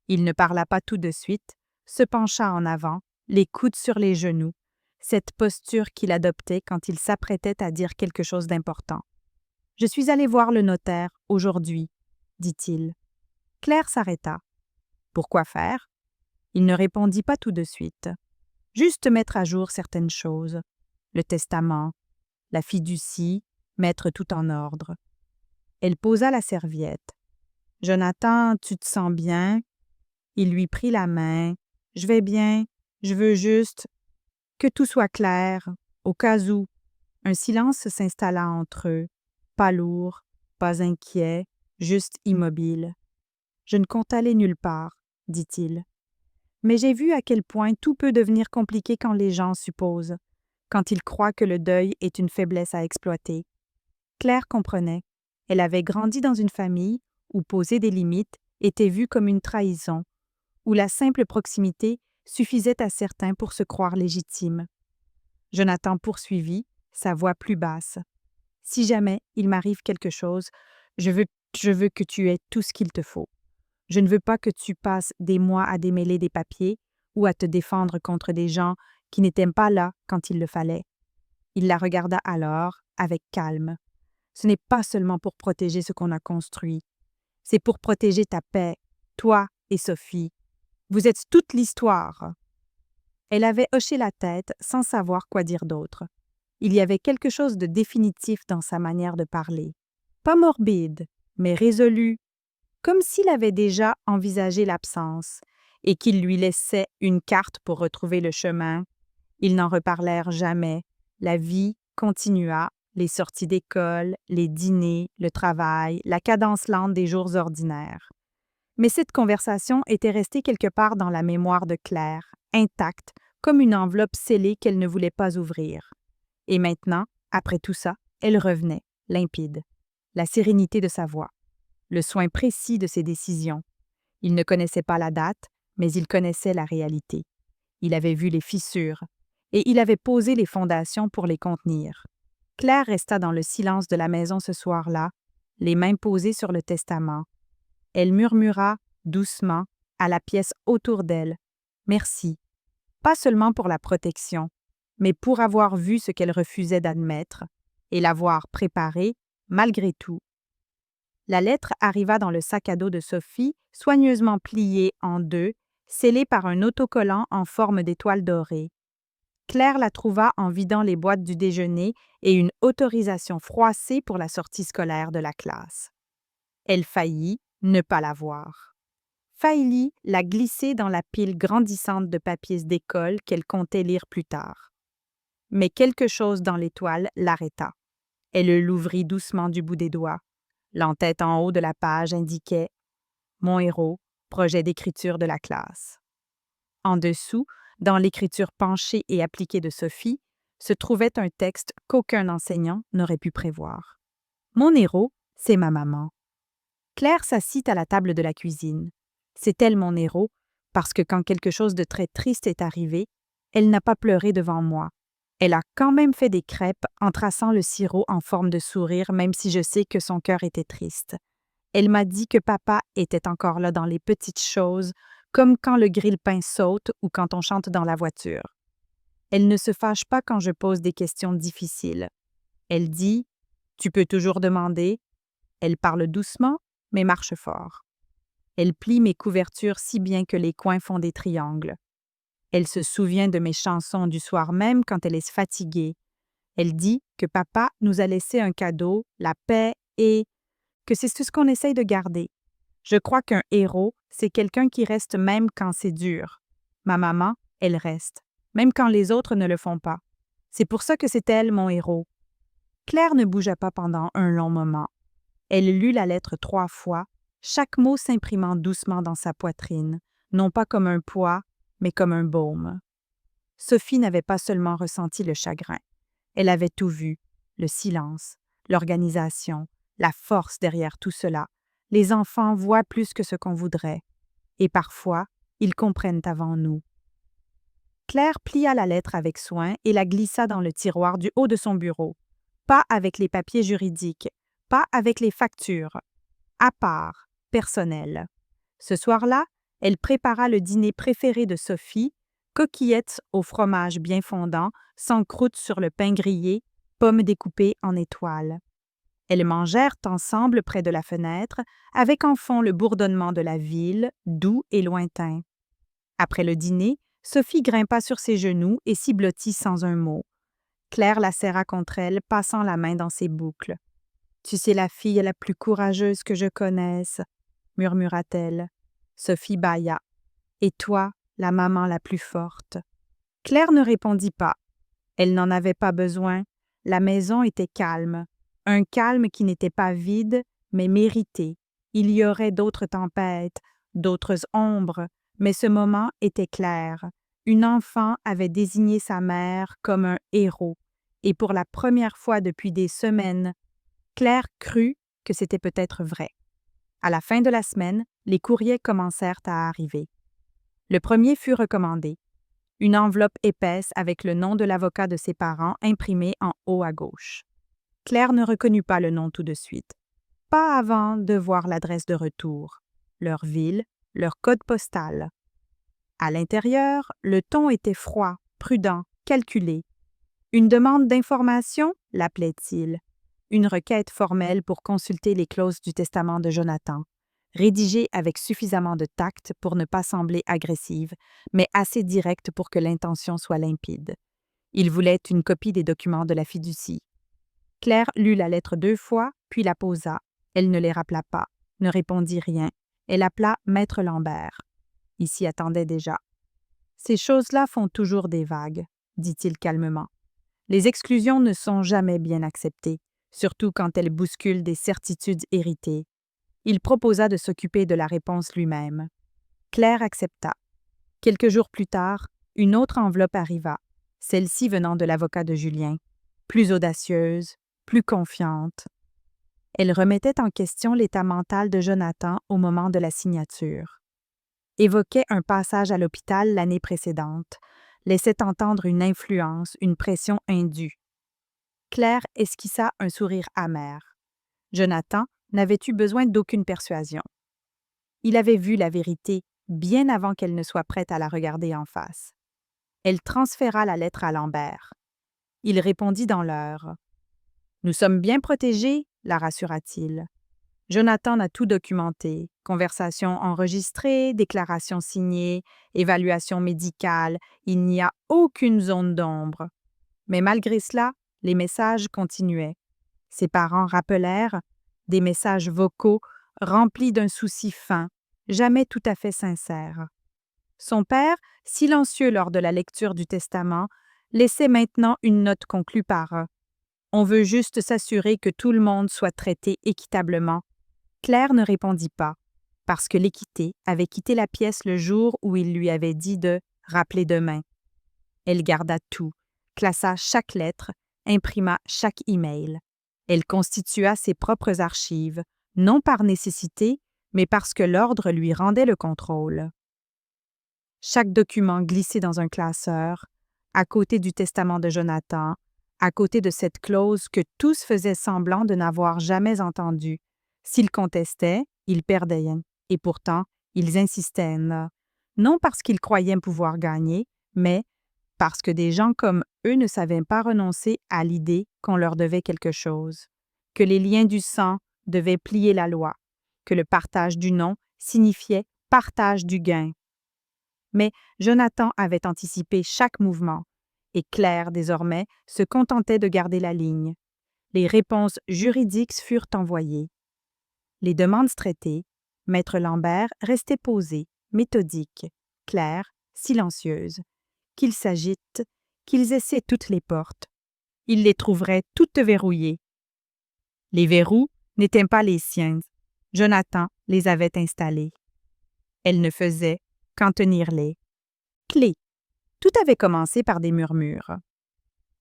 S1: Il ne parla pas tout de suite, se pencha en avant, les coudes sur les genoux, cette posture qu'il adoptait quand il s'apprêtait à dire quelque chose d'important. « Je suis allé voir le notaire aujourd'hui, » dit-il. Claire s'arrêta. « Pourquoi faire ?» Il ne répondit pas tout de suite. Juste mettre à jour certaines choses. Le testament, la fiducie, mettre tout en ordre. Elle posa la serviette. « Jonathan, tu te sens bien? » Il lui prit la main. « Je vais bien, je veux juste que tout soit clair, au cas où. » Un silence s'installa entre eux, pas lourd, pas inquiet, juste immobile. « Je ne compte aller nulle part, » dit-il. « Mais j'ai vu à quel point tout peut devenir compliqué quand les gens supposent, quand ils croient que le deuil est une faiblesse à exploiter. » Claire comprenait. Elle avait grandi dans une famille où poser des limites était vu comme une trahison, où la simple proximité suffisait à certains pour se croire légitimes. Jonathan poursuivit, sa voix plus basse. « Si jamais il m'arrive quelque chose, je veux que tu aies tout ce qu'il te faut. Je ne veux pas que tu passes des mois à démêler des papiers ou à te défendre contre des gens qui n'étaient pas là quand il le fallait. » Il la regarda alors, avec calme. « Ce n'est pas seulement pour protéger ce qu'on a construit. C'est pour protéger ta paix, toi et Sophie. Vous êtes toute l'histoire. » Elle avait hoché la tête sans savoir quoi dire d'autre. Il y avait quelque chose de définitif dans sa manière de parler. Pas morbide, mais résolu, comme s'il avait déjà envisagé l'absence et qu'il lui laissait une carte pour retrouver le chemin. Ils n'en reparlèrent jamais. La vie continua, les sorties d'école, les dîners, le travail, la cadence lente des jours ordinaires. Mais cette conversation était restée quelque part dans la mémoire de Claire, intacte, comme une enveloppe scellée qu'elle ne voulait pas ouvrir. Et maintenant, après tout ça, elle revenait, limpide. La sérénité de sa voix, le soin précis de ses décisions. Il ne connaissait pas la date, mais il connaissait la réalité. Il avait vu les fissures, et il avait posé les fondations pour les contenir. Claire resta dans le silence de la maison ce soir-là, les mains posées sur le testament. Elle murmura, doucement, à la pièce autour d'elle, « Merci, pas seulement pour la protection, mais pour avoir vu ce qu'elle refusait d'admettre et l'avoir préparé, malgré tout. » La lettre arriva dans le sac à dos de Sophie, soigneusement pliée en deux, scellée par un autocollant en forme d'étoile dorée. Claire la trouva en vidant les boîtes du déjeuner et une autorisation froissée pour la sortie scolaire de la classe. Elle faillit ne pas la voir. Faillit la glisser dans la pile grandissante de papiers d'école qu'elle comptait lire plus tard. Mais quelque chose dans l'étoile l'arrêta. Elle l'ouvrit doucement du bout des doigts. L'entête en haut de la page indiquait « Mon héros, projet d'écriture de la classe ». En dessous, dans l'écriture penchée et appliquée de Sophie, se trouvait un texte qu'aucun enseignant n'aurait pu prévoir. « Mon héros, c'est ma maman. » Claire s'assit à la table de la cuisine. C'est elle mon héros, parce que quand quelque chose de très triste est arrivé, elle n'a pas pleuré devant moi. Elle a quand même fait des crêpes en traçant le sirop en forme de sourire, même si je sais que son cœur était triste. Elle m'a dit que papa était encore là dans les petites choses, comme quand le grille-pain saute ou quand on chante dans la voiture. Elle ne se fâche pas quand je pose des questions difficiles. Elle dit « Tu peux toujours demander ». Elle parle doucement, mais marche fort. Elle plie mes couvertures si bien que les coins font des triangles. Elle se souvient de mes chansons du soir même quand elle est fatiguée. Elle dit que papa nous a laissé un cadeau, la paix et que c'est ce qu'on essaye de garder. Je crois qu'un héros, c'est quelqu'un qui reste même quand c'est dur. Ma maman, elle reste, même quand les autres ne le font pas. C'est pour ça que c'est elle, mon héros. Claire ne bougea pas pendant un long moment. Elle lut la lettre 3 fois, chaque mot s'imprimant doucement dans sa poitrine, non pas comme un poids, mais comme un baume. Sophie n'avait pas seulement ressenti le chagrin. Elle avait tout vu, le silence, l'organisation, la force derrière tout cela. Les enfants voient plus que ce qu'on voudrait. Et parfois, ils comprennent avant nous. Claire plia la lettre avec soin et la glissa dans le tiroir du haut de son bureau. Pas avec les papiers juridiques, pas avec les factures. À part, personnel. Ce soir-là, elle prépara le dîner préféré de Sophie, coquillettes au fromage bien fondant, sans croûte sur le pain grillé, pommes découpées en étoiles. Elles mangèrent ensemble près de la fenêtre, avec en fond le bourdonnement de la ville, doux et lointain. Après le dîner, Sophie grimpa sur ses genoux et s'y blottit sans un mot. Claire la serra contre elle, passant la main dans ses boucles. « Tu sais la fille la plus courageuse que je connaisse, » murmura-t-elle. Sophie bâilla. « Et toi, la maman la plus forte. » Claire ne répondit pas. Elle n'en avait pas besoin. La maison était calme. Un calme qui n'était pas vide, mais mérité. Il y aurait d'autres tempêtes, d'autres ombres, mais ce moment était clair. Une enfant avait désigné sa mère comme un héros, et pour la première fois depuis des semaines, Claire crut que c'était peut-être vrai. À la fin de la semaine, les courriers commencèrent à arriver. Le premier fut recommandé. Une enveloppe épaisse avec le nom de l'avocat de ses parents imprimé en haut à gauche. Claire ne reconnut pas le nom tout de suite. Pas avant de voir l'adresse de retour, leur ville, leur code postal. À l'intérieur, le ton était froid, prudent, calculé. Une demande d'information, l'appelait-il. Une requête formelle pour consulter les clauses du testament de Jonathan, rédigée avec suffisamment de tact pour ne pas sembler agressive, mais assez directe pour que l'intention soit limpide. Il voulait une copie des documents de la fiducie. Claire lut la lettre 2 fois, puis la posa. Elle ne les rappela pas, ne répondit rien. Elle appela Maître Lambert. Il s'y attendait déjà. « Ces choses-là font toujours des vagues, » dit-il calmement. « Les exclusions ne sont jamais bien acceptées, surtout quand elles bousculent des certitudes héritées. Il proposa de s'occuper de la réponse lui-même. Claire accepta. Quelques jours plus tard, une autre enveloppe arriva, celle-ci venant de l'avocat de Julien, plus audacieuse, plus confiante. Elle remettait en question l'état mental de Jonathan au moment de la signature. Évoquait un passage à l'hôpital l'année précédente, laissait entendre une influence, une pression indue. Claire esquissa un sourire amer. Jonathan n'avait eu besoin d'aucune persuasion. Il avait vu la vérité bien avant qu'elle ne soit prête à la regarder en face. Elle transféra la lettre à Lambert. Il répondit dans l'heure. « Nous sommes bien protégés, la rassura-t-il. Jonathan a tout documenté, conversation enregistrée, déclaration signée, évaluation médicale, il n'y a aucune zone d'ombre. » Mais malgré cela, les messages continuaient. Ses parents rappelèrent, des messages vocaux remplis d'un souci fin, jamais tout à fait sincère. Son père, silencieux lors de la lecture du testament, laissait maintenant une note conclue par « On veut juste s'assurer que tout le monde soit traité équitablement. » Claire ne répondit pas, parce que l'équité avait quitté la pièce le jour où il lui avait dit de « rappeler demain ». Elle garda tout, classa chaque lettre, imprima chaque email. Elle constitua ses propres archives, non par nécessité, mais parce que l'ordre lui rendait le contrôle. Chaque document glissé dans un classeur, à côté du testament de Jonathan, à côté de cette clause que tous faisaient semblant de n'avoir jamais entendue. S'ils contestaient, ils perdaient, et pourtant, ils insistaient, non parce qu'ils croyaient pouvoir gagner, mais parce que des gens comme eux ne savaient pas renoncer à l'idée qu'on leur devait quelque chose, que les liens du sang devaient plier la loi, que le partage du nom signifiait partage du gain. Mais Jonathan avait anticipé chaque mouvement, et Claire, désormais, se contentait de garder la ligne. Les réponses juridiques furent envoyées. Les demandes traitées, Maître Lambert restait posé, méthodique, Claire, silencieuse. Qu'ils s'agitent, qu'ils essaient toutes les portes. Il les trouverait toutes verrouillées. Les verrous n'étaient pas les siens. Jonathan les avait installés. Elle ne faisait qu'en tenir les clés. Tout avait commencé par des murmures.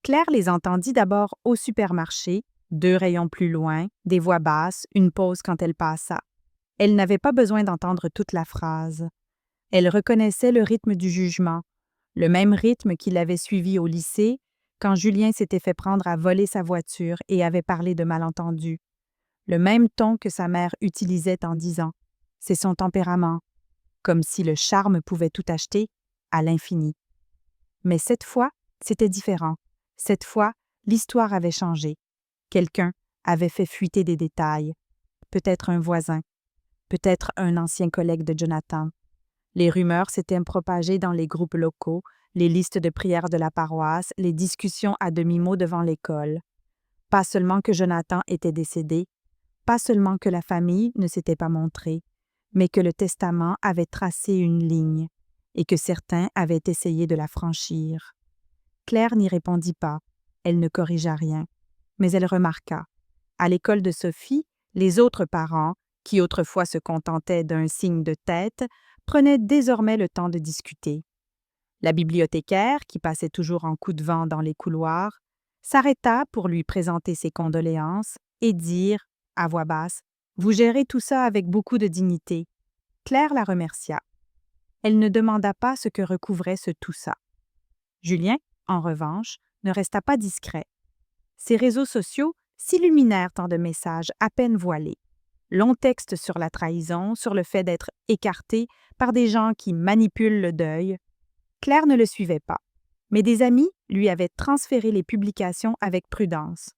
S1: Claire les entendit d'abord au supermarché, 2 rayons plus loin, des voix basses, une pause quand elle passa. Elle n'avait pas besoin d'entendre toute la phrase. Elle reconnaissait le rythme du jugement, le même rythme qu'il avait suivi au lycée quand Julien s'était fait prendre à voler sa voiture et avait parlé de malentendus. Le même ton que sa mère utilisait en disant « c'est son tempérament », comme si le charme pouvait tout acheter, à l'infini. Mais cette fois, c'était différent. Cette fois, l'histoire avait changé. Quelqu'un avait fait fuiter des détails. Peut-être un voisin, peut-être un ancien collègue de Jonathan. Les rumeurs s'étaient propagées dans les groupes locaux, les listes de prières de la paroisse, les discussions à demi-mot devant l'école. Pas seulement que Jonathan était décédé, pas seulement que la famille ne s'était pas montrée, mais que le testament avait tracé une ligne et que certains avaient essayé de la franchir. Claire n'y répondit pas, elle ne corrigea rien, mais elle remarqua. À l'école de Sophie, les autres parents, qui autrefois se contentaient d'un signe de tête, prenaient désormais le temps de discuter. La bibliothécaire, qui passait toujours en coup de vent dans les couloirs, s'arrêta pour lui présenter ses condoléances et dire, à voix basse, « Vous gérez tout ça avec beaucoup de dignité. » Claire la remercia. Elle ne demanda pas ce que recouvrait ce tout ça. Julien, en revanche, ne resta pas discret. Ses réseaux sociaux s'illuminèrent en de messages à peine voilés. Longs textes sur la trahison, sur le fait d'être écarté par des gens qui manipulent le deuil. Claire ne le suivait pas, mais des amis lui avaient transféré les publications avec prudence.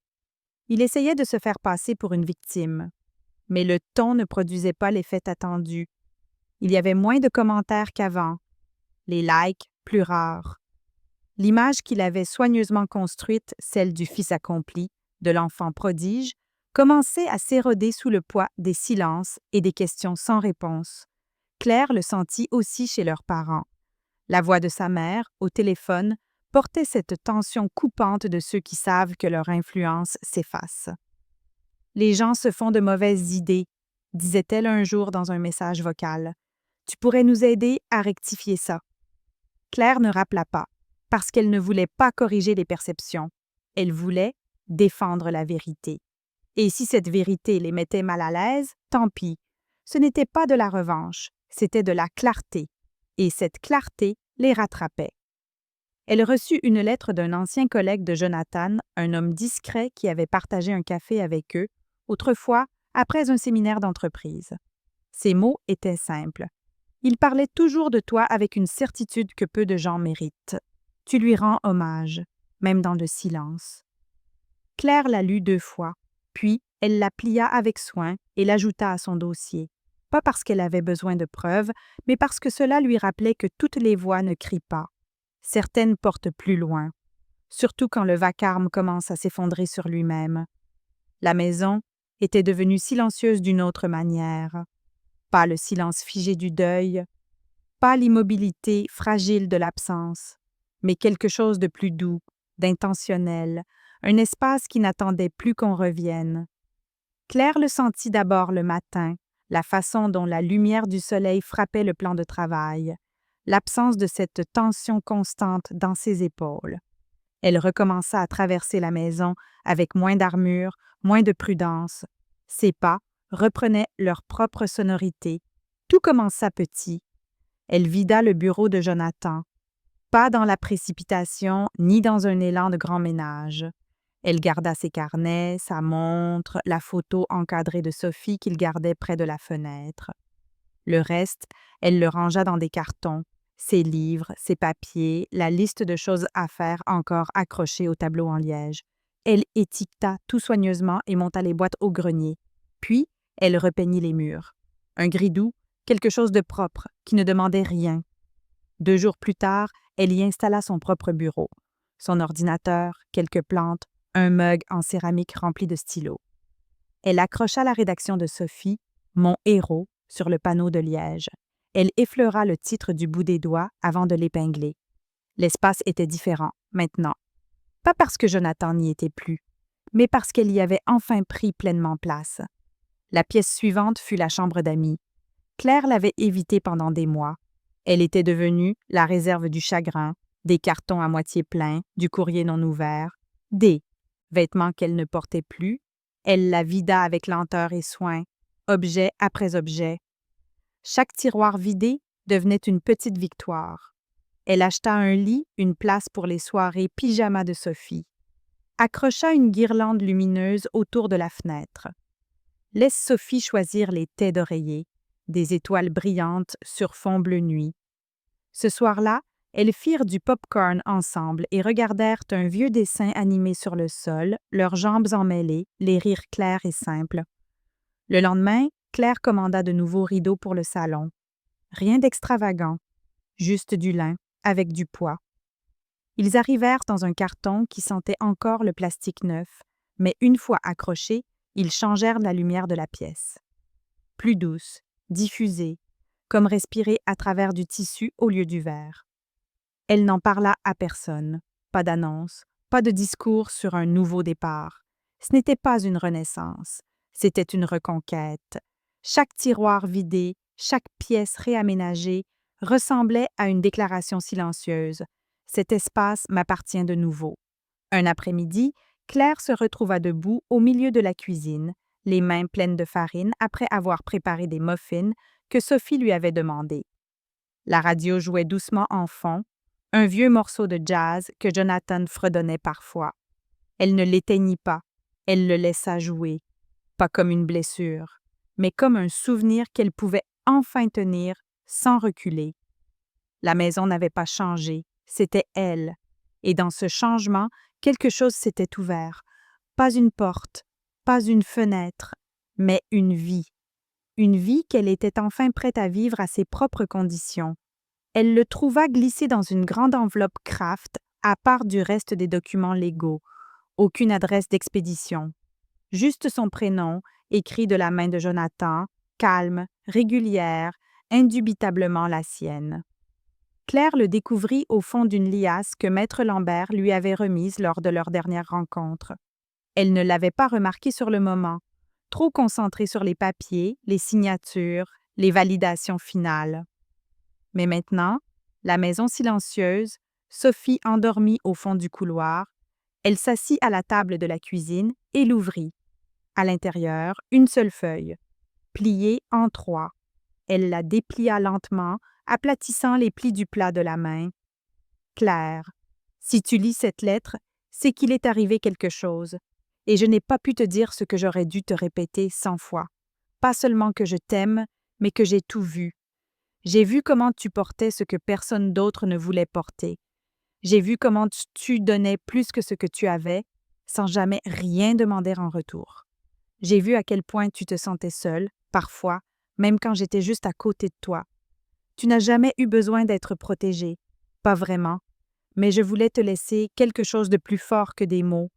S1: Il essayait de se faire passer pour une victime, mais le ton ne produisait pas l'effet attendu. Il y avait moins de commentaires qu'avant, les likes plus rares. L'image qu'il avait soigneusement construite, celle du fils accompli, de l'enfant prodige, commençait à s'éroder sous le poids des silences et des questions sans réponse. Claire le sentit aussi chez leurs parents. La voix de sa mère, au téléphone, portait cette tension coupante de ceux qui savent que leur influence s'efface. Les gens se font de mauvaises idées, disait-elle un jour dans un message vocal. Tu pourrais nous aider à rectifier ça. Claire ne rappela pas, parce qu'elle ne voulait pas corriger les perceptions. Elle voulait défendre la vérité. Et si cette vérité les mettait mal à l'aise, tant pis. Ce n'était pas de la revanche, c'était de la clarté. Et cette clarté les rattrapait. Elle reçut une lettre d'un ancien collègue de Jonathan, un homme discret qui avait partagé un café avec eux, autrefois après un séminaire d'entreprise. Ces mots étaient simples. Il parlait toujours de toi avec une certitude que peu de gens méritent. Tu lui rends hommage, même dans le silence. Claire la lut 2 fois, puis elle la plia avec soin et l'ajouta à son dossier. Pas parce qu'elle avait besoin de preuves, mais parce que cela lui rappelait que toutes les voix ne crient pas. Certaines portent plus loin, surtout quand le vacarme commence à s'effondrer sur lui-même. La maison était devenue silencieuse d'une autre manière. Pas le silence figé du deuil, pas l'immobilité fragile de l'absence, mais quelque chose de plus doux, d'intentionnel, un espace qui n'attendait plus qu'on revienne. Claire le sentit d'abord le matin, la façon dont la lumière du soleil frappait le plan de travail, l'absence de cette tension constante dans ses épaules. Elle recommença à traverser la maison avec moins d'armure, moins de prudence. Ses pas reprenaient leur propre sonorité. Tout commença petit. Elle vida le bureau de Jonathan, pas dans la précipitation ni dans un élan de grand ménage. Elle garda ses carnets, sa montre, la photo encadrée de Sophie qu'il gardait près de la fenêtre. Le reste, elle le rangea dans des cartons, ses livres, ses papiers, la liste de choses à faire encore accrochée au tableau en liège. Elle étiqueta tout soigneusement et monta les boîtes au grenier. Puis, elle repeignit les murs. Un gris doux, quelque chose de propre, qui ne demandait rien. 2 jours plus tard, elle y installa son propre bureau. Son ordinateur, quelques plantes, un mug en céramique rempli de stylos. Elle accrocha la rédaction de Sophie, Mon héros, sur le panneau de liège. Elle effleura le titre du bout des doigts avant de l'épingler. L'espace était différent, maintenant. Pas parce que Jonathan n'y était plus, mais parce qu'elle y avait enfin pris pleinement place. La pièce suivante fut la chambre d'amis. Claire l'avait évitée pendant des mois. Elle était devenue la réserve du chagrin, des cartons à moitié pleins, du courrier non ouvert, des vêtements qu'elle ne portait plus. Elle la vida avec lenteur et soin, objet après objet. Chaque tiroir vidé devenait une petite victoire. Elle acheta un lit, une place pour les soirées pyjama de Sophie. Accrocha une guirlande lumineuse autour de la fenêtre. Laisse Sophie choisir les tais d'oreiller, des étoiles brillantes sur fond bleu nuit. Ce soir-là, elles firent du pop-corn ensemble et regardèrent un vieux dessin animé sur le sol, leurs jambes emmêlées, les rires clairs et simples. Le lendemain, Claire commanda de nouveaux rideaux pour le salon. Rien d'extravagant, juste du lin, avec du poids. Ils arrivèrent dans un carton qui sentait encore le plastique neuf, mais une fois accrochés, ils changèrent la lumière de la pièce. Plus douce, diffusée, comme respirée à travers du tissu au lieu du verre. Elle n'en parla à personne, pas d'annonce, pas de discours sur un nouveau départ. Ce n'était pas une renaissance, c'était une reconquête. Chaque tiroir vidé, chaque pièce réaménagée ressemblait à une déclaration silencieuse. Cet espace m'appartient de nouveau. Un après-midi, Claire se retrouva debout au milieu de la cuisine, les mains pleines de farine après avoir préparé des muffins que Sophie lui avait demandés. La radio jouait doucement en fond, un vieux morceau de jazz que Jonathan fredonnait parfois. Elle ne l'éteignit pas, elle le laissa jouer, pas comme une blessure, mais comme un souvenir qu'elle pouvait enfin tenir sans reculer. La maison n'avait pas changé, c'était elle, et dans ce changement, quelque chose s'était ouvert. Pas une porte, pas une fenêtre, mais une vie qu'elle était enfin prête à vivre à ses propres conditions. Elle le trouva glissé dans une grande enveloppe Kraft, à part du reste des documents légaux. Aucune adresse d'expédition. Juste son prénom, écrit de la main de Jonathan, calme, régulière, indubitablement la sienne. Claire le découvrit au fond d'une liasse que Maître Lambert lui avait remise lors de leur dernière rencontre. Elle ne l'avait pas remarqué sur le moment. trop concentrée sur les papiers, les signatures, les validations finales. Mais maintenant, la maison silencieuse, Sophie endormie au fond du couloir, elle s'assit à la table de la cuisine et l'ouvrit. À l'intérieur, une seule feuille, pliée en trois. Elle la déplia lentement, aplatissant les plis du plat de la main. Claire, si tu lis cette lettre, c'est qu'il est arrivé quelque chose, et je n'ai pas pu te dire ce que j'aurais dû te répéter 100 fois. Pas seulement que je t'aime, mais que j'ai tout vu. J'ai vu comment tu portais ce que personne d'autre ne voulait porter. J'ai vu comment tu donnais plus que ce que tu avais, sans jamais rien demander en retour. J'ai vu à quel point tu te sentais seule, parfois, même quand j'étais juste à côté de toi. Tu n'as jamais eu besoin d'être protégée, pas vraiment, mais je voulais te laisser quelque chose de plus fort que des mots,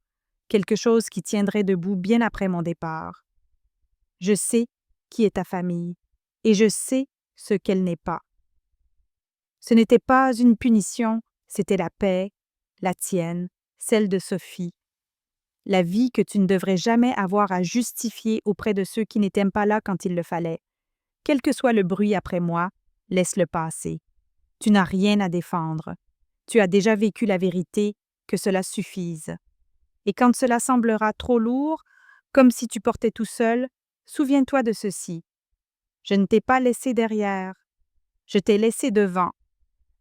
S1: quelque chose qui tiendrait debout bien après mon départ. Je sais qui est ta famille, et je sais ce qu'elle n'est pas. Ce n'était pas une punition, c'était la paix, la tienne, celle de Sophie. La vie que tu ne devrais jamais avoir à justifier auprès de ceux qui n'étaient pas là quand il le fallait. Quel que soit le bruit après moi, laisse-le passer. Tu n'as rien à défendre. Tu as déjà vécu la vérité, que cela suffise. Et quand cela semblera trop lourd, comme si tu portais tout seul, souviens-toi de ceci. Je ne t'ai pas laissé derrière. Je t'ai laissé devant.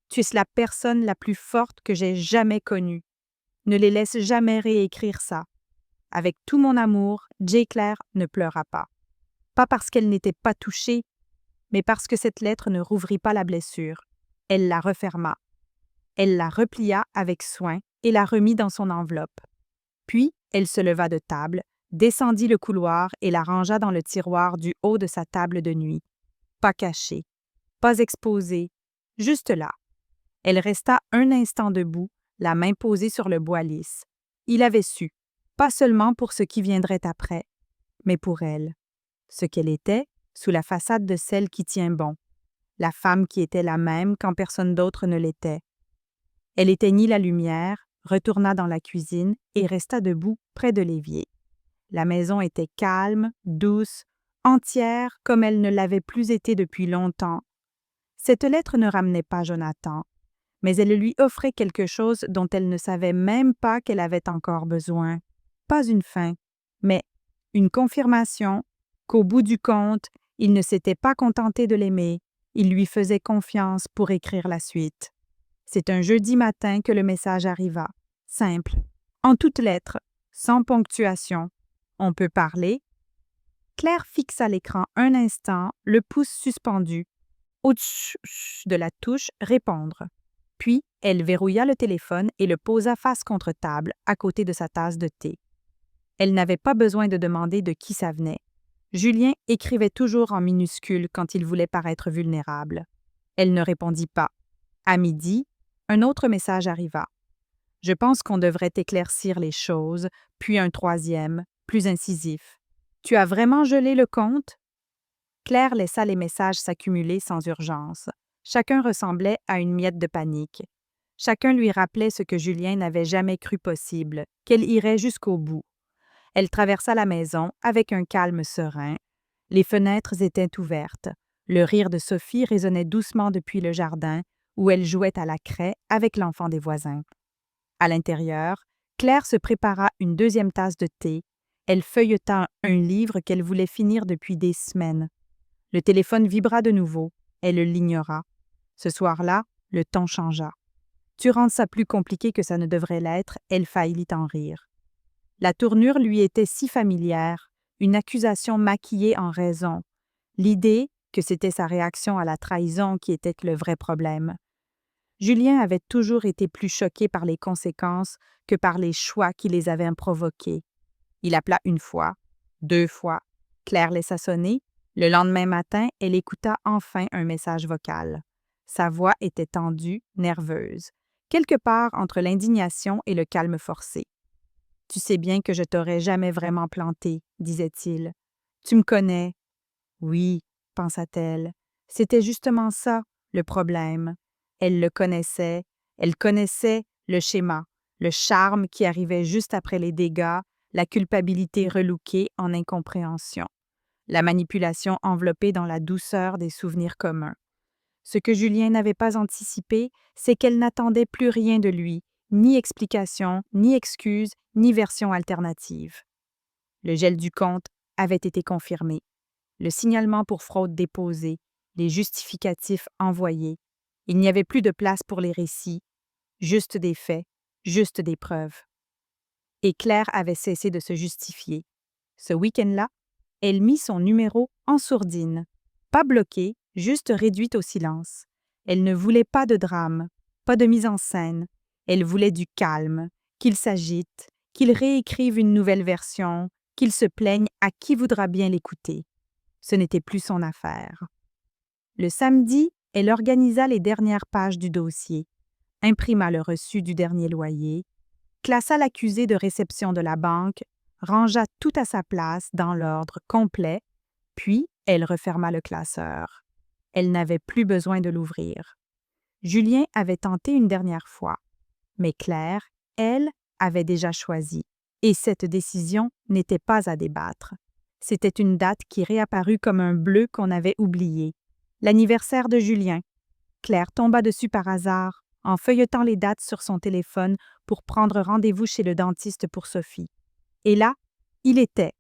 S1: Tu es la personne la plus forte que j'ai jamais connue. Ne les laisse jamais réécrire ça. Avec tout mon amour, J. Claire ne pleura pas. Pas parce qu'elle n'était pas touchée, mais parce que cette lettre ne rouvrit pas la blessure. Elle la referma. Elle la replia avec soin et la remit dans son enveloppe. Puis, elle se leva de table, descendit le couloir et la rangea dans le tiroir du haut de sa table de nuit. Pas cachée, pas exposée, juste là. Elle resta un instant debout, la main posée sur le bois lisse. Il avait su, pas seulement pour ce qui viendrait après, mais pour elle. Ce qu'elle était, sous la façade de celle qui tient bon. La femme qui était la même quand personne d'autre ne l'était. Elle éteignit la lumière, retourna dans la cuisine et resta debout près de l'évier. La maison était calme, douce, entière comme elle ne l'avait plus été depuis longtemps. Cette lettre ne ramenait pas Jonathan, mais elle lui offrait quelque chose dont elle ne savait même pas qu'elle avait encore besoin. Pas une fin, mais une confirmation qu'au bout du compte, il ne s'était pas contenté de l'aimer, il lui faisait confiance pour écrire la suite. C'est un jeudi matin que le message arriva. Simple, en toutes lettres, sans ponctuation. On peut parler. Claire fixa l'écran un instant, le pouce suspendu, au-dessus de la touche « Répondre ». Puis, elle verrouilla le téléphone et le posa face contre table, à côté de sa tasse de thé. Elle n'avait pas besoin de demander de qui ça venait. Julien écrivait toujours en minuscules quand il voulait paraître vulnérable. Elle ne répondit pas. À midi, un autre message arriva. « Je pense qu'on devrait éclaircir les choses », puis un troisième, plus incisif. « Tu as vraiment gelé le compte ?» Claire laissa les messages s'accumuler sans urgence. Chacun ressemblait à une miette de panique. Chacun lui rappelait ce que Julien n'avait jamais cru possible, qu'elle irait jusqu'au bout. Elle traversa la maison avec un calme serein. Les fenêtres étaient ouvertes. Le rire de Sophie résonnait doucement depuis le jardin, où elle jouait à la craie avec l'enfant des voisins. À l'intérieur, Claire se prépara une deuxième tasse de thé. Elle feuilleta un livre qu'elle voulait finir depuis des semaines. Le téléphone vibra de nouveau. Elle l'ignora. Ce soir-là, le ton changea. Tu rends ça plus compliqué que ça ne devrait l'être, elle faillit en rire. La tournure lui était si familière, une accusation maquillée en raison. L'idée que c'était sa réaction à la trahison qui était le vrai problème. Julien avait toujours été plus choqué par les conséquences que par les choix qui les avaient provoqués. Il appela une fois, deux fois. Claire laissa sonner. Le lendemain matin, elle écouta enfin un message vocal. Sa voix était tendue, nerveuse, quelque part entre l'indignation et le calme forcé. « Tu sais bien que je t'aurais jamais vraiment planté, » disait-il. « Tu me connais. » « Oui, » pensa-t-elle. C'était justement ça, le problème. Elle le connaissait, elle connaissait le schéma, le charme qui arrivait juste après les dégâts, la culpabilité relookée en incompréhension, la manipulation enveloppée dans la douceur des souvenirs communs. Ce que Julien n'avait pas anticipé, c'est qu'elle n'attendait plus rien de lui, ni explication, ni excuse, ni version alternative. Le gel du compte avait été confirmé, le signalement pour fraude déposé, les justificatifs envoyés. Il n'y avait plus de place pour les récits, juste des faits, juste des preuves. Et Claire avait cessé de se justifier. Ce week-end-là, elle mit son numéro en sourdine. Pas bloquée, juste réduite au silence. Elle ne voulait pas de drame, pas de mise en scène. Elle voulait du calme, qu'il s'agite, qu'il réécrive une nouvelle version, qu'il se plaigne à qui voudra bien l'écouter. Ce n'était plus son affaire. Le samedi, elle organisa les dernières pages du dossier, imprima le reçu du dernier loyer, classa l'accusé de réception de la banque, rangea tout à sa place dans l'ordre complet, puis elle referma le classeur. Elle n'avait plus besoin de l'ouvrir. Julien avait tenté une dernière fois, mais Claire, elle, avait déjà choisi, et cette décision n'était pas à débattre. C'était une date qui réapparut comme un bleu qu'on avait oublié. L'anniversaire de Julien. Claire tomba dessus par hasard, en feuilletant les dates sur son téléphone pour prendre rendez-vous chez le dentiste pour Sophie. Et là, il était,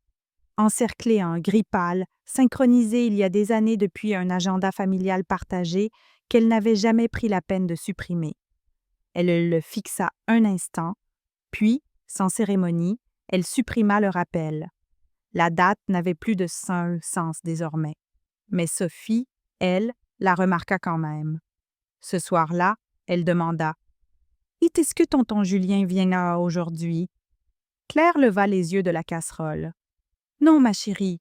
S1: encerclé en gris pâle, synchronisé il y a des années depuis un agenda familial partagé qu'elle n'avait jamais pris la peine de supprimer. Elle le fixa un instant, puis, sans cérémonie, elle supprima le rappel. La date n'avait plus de sens désormais. Mais Sophie, elle, la remarqua quand même. Ce soir-là, elle demanda « Et est-ce que tonton Julien vient là aujourd'hui? » Claire leva les yeux de la casserole. « Non, ma chérie,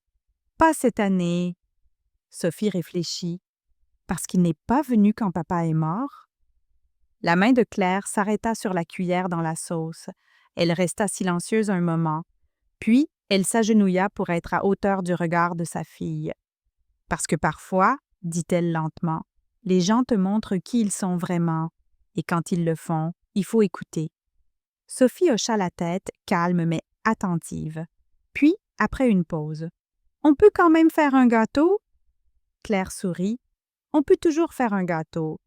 S1: pas cette année. » Sophie réfléchit. « Parce qu'il n'est pas venu quand papa est mort? » La main de Claire s'arrêta sur la cuillère dans la sauce. Elle resta silencieuse un moment. Puis, elle s'agenouilla pour être à hauteur du regard de sa fille. « Parce que parfois, dit-elle lentement, les gens te montrent qui ils sont vraiment, et quand ils le font, il faut écouter. » Sophie hocha la tête, calme mais attentive. Puis, après une pause, « On peut quand même faire un gâteau? » Claire sourit. « On peut toujours faire un gâteau. »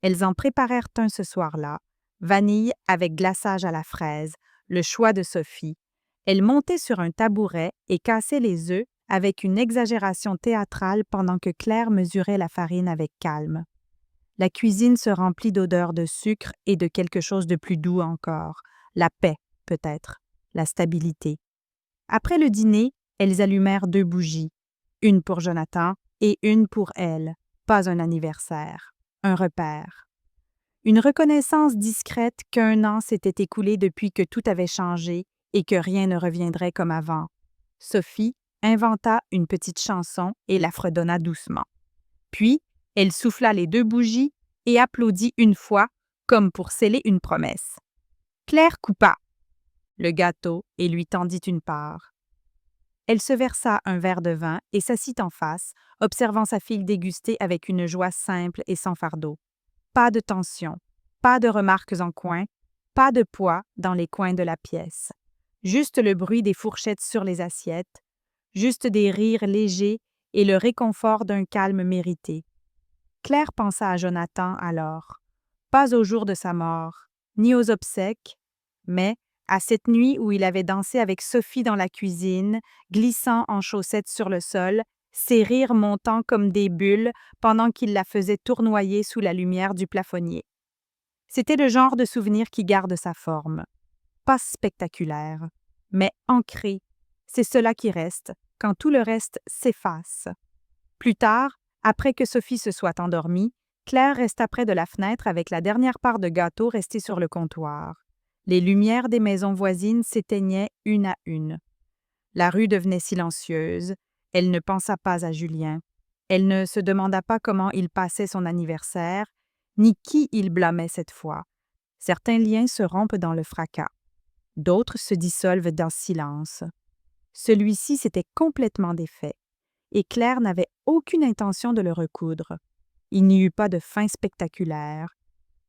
S1: Elles en préparèrent un ce soir-là, vanille avec glaçage à la fraise, le choix de Sophie. Elle montait sur un tabouret et cassait les œufs avec une exagération théâtrale pendant que Claire mesurait la farine avec calme. La cuisine se remplit d'odeurs de sucre et de quelque chose de plus doux encore, la paix, peut-être, la stabilité. Après le dîner, elles allumèrent 2 bougies, une pour Jonathan et une pour elle, pas un anniversaire, un repère. Une reconnaissance discrète qu'1 an s'était écoulé depuis que tout avait changé et que rien ne reviendrait comme avant. Sophie inventa une petite chanson et la fredonna doucement. Puis, elle souffla les 2 bougies et applaudit une fois, comme pour sceller une promesse. Claire coupa le gâteau et lui tendit une part. Elle se versa un verre de vin et s'assit en face, observant sa fille déguster avec une joie simple et sans fardeau. Pas de tension, pas de remarques en coin, pas de poids dans les coins de la pièce. Juste le bruit des fourchettes sur les assiettes, juste des rires légers et le réconfort d'un calme mérité. Claire pensa à Jonathan alors, pas au jour de sa mort, ni aux obsèques, mais à cette nuit où il avait dansé avec Sophie dans la cuisine, glissant en chaussettes sur le sol, ses rires montant comme des bulles pendant qu'il la faisait tournoyer sous la lumière du plafonnier. C'était le genre de souvenir qui garde sa forme. Pas spectaculaire, mais ancré. C'est cela qui reste, quand tout le reste s'efface. Plus tard, après que Sophie se soit endormie, Claire resta près de la fenêtre avec la dernière part de gâteau restée sur le comptoir. Les lumières des maisons voisines s'éteignaient une à une. La rue devenait silencieuse. Elle ne pensa pas à Julien. Elle ne se demanda pas comment il passait son anniversaire, ni qui il blâmait cette fois. Certains liens se rompent dans le fracas. D'autres se dissolvent dans silence. Celui-ci s'était complètement défait, et Claire n'avait aucune intention de le recoudre. Il n'y eut pas de fin spectaculaire,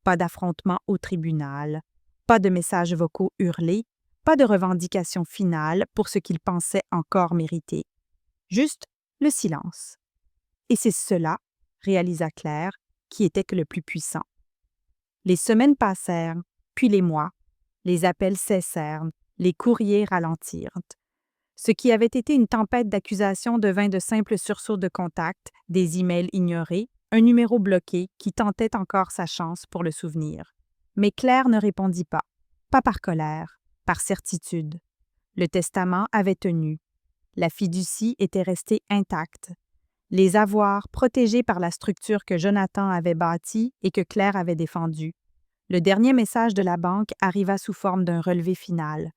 S1: pas d'affrontement au tribunal, pas de messages vocaux hurlés, Pas de revendication finale pour ce qu'il pensait encore mériter. Juste le silence. Et c'est cela, réalisa Claire, qui était que le plus puissant. Les semaines passèrent, puis les mois. Les appels cessèrent, les courriers ralentirent. Ce qui avait été une tempête d'accusations devint de simples sursauts de contact, des emails ignorés, un numéro bloqué qui tentait encore sa chance pour le souvenir. Mais Claire ne répondit pas. Pas par colère, par certitude. Le testament avait tenu. La fiducie était restée intacte. Les avoirs protégés par la structure que Jonathan avait bâtie et que Claire avait défendue. Le dernier message de la banque arriva sous forme d'un relevé final.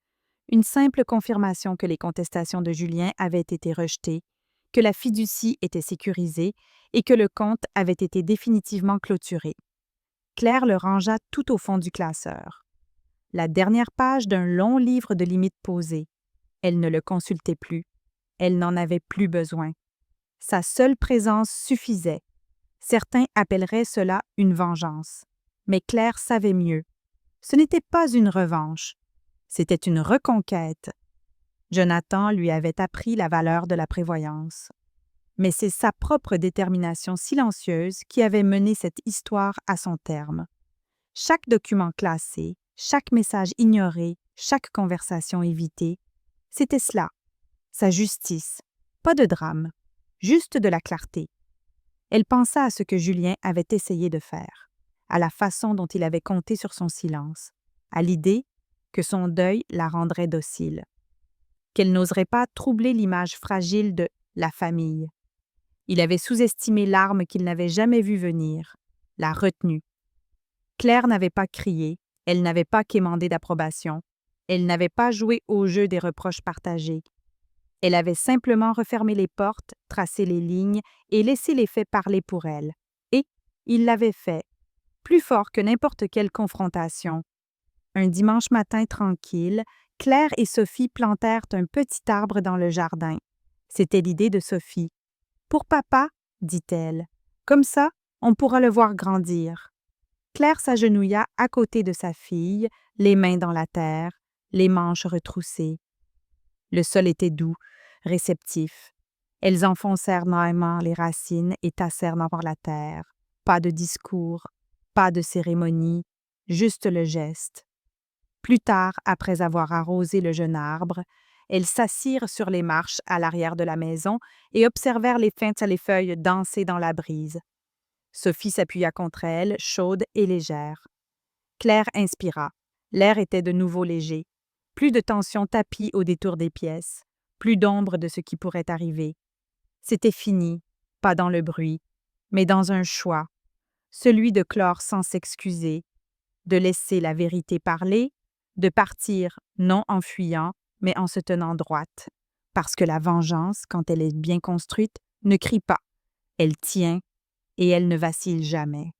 S1: Une simple confirmation que les contestations de Julien avaient été rejetées, que la fiducie était sécurisée et que le compte avait été définitivement clôturé. Claire le rangea tout au fond du classeur. La dernière page d'un long livre de limites posées. Elle ne le consultait plus. Elle n'en avait plus besoin. Sa seule présence suffisait. Certains appelleraient cela une vengeance. Mais Claire savait mieux. Ce n'était pas une revanche. C'était une reconquête. Jonathan lui avait appris la valeur de la prévoyance. Mais c'est sa propre détermination silencieuse qui avait mené cette histoire à son terme. Chaque document classé, chaque message ignoré, chaque conversation évitée, c'était cela, sa justice. Pas de drame, juste de la clarté. Elle pensa à ce que Julien avait essayé de faire, à la façon dont il avait compté sur son silence, à l'idée que son deuil la rendrait docile, qu'elle n'oserait pas troubler l'image fragile de la famille. Il avait sous-estimé l'arme qu'il n'avait jamais vue venir, la retenue. Claire n'avait pas crié, elle n'avait pas quémandé d'approbation, elle n'avait pas joué au jeu des reproches partagés. Elle avait simplement refermé les portes, tracé les lignes et laissé les faits parler pour elle. Et il l'avait fait, plus fort que n'importe quelle confrontation. Un dimanche matin tranquille, Claire et Sophie plantèrent un petit arbre dans le jardin. C'était l'idée de Sophie. « Pour papa, dit-elle. Comme ça, on pourra le voir grandir. » Claire s'agenouilla à côté de sa fille, les mains dans la terre, les manches retroussées. Le sol était doux, réceptif. Elles enfoncèrent naïvement les racines et tassèrent dans la terre. Pas de discours, pas de cérémonie, juste le geste. Plus tard, après avoir arrosé le jeune arbre, elles s'assirent sur les marches à l'arrière de la maison et observèrent les feuilles danser dans la brise. Sophie s'appuya contre elle, chaude et légère. Claire inspira. L'air était de nouveau léger. Plus de tension tapie au détour des pièces, plus d'ombre de ce qui pourrait arriver. C'était fini, pas dans le bruit, mais dans un choix, celui de clore sans s'excuser, de laisser la vérité parler, de partir non en fuyant, mais en se tenant droite, parce que la vengeance, quand elle est bien construite, ne crie pas, elle tient et elle ne vacille jamais.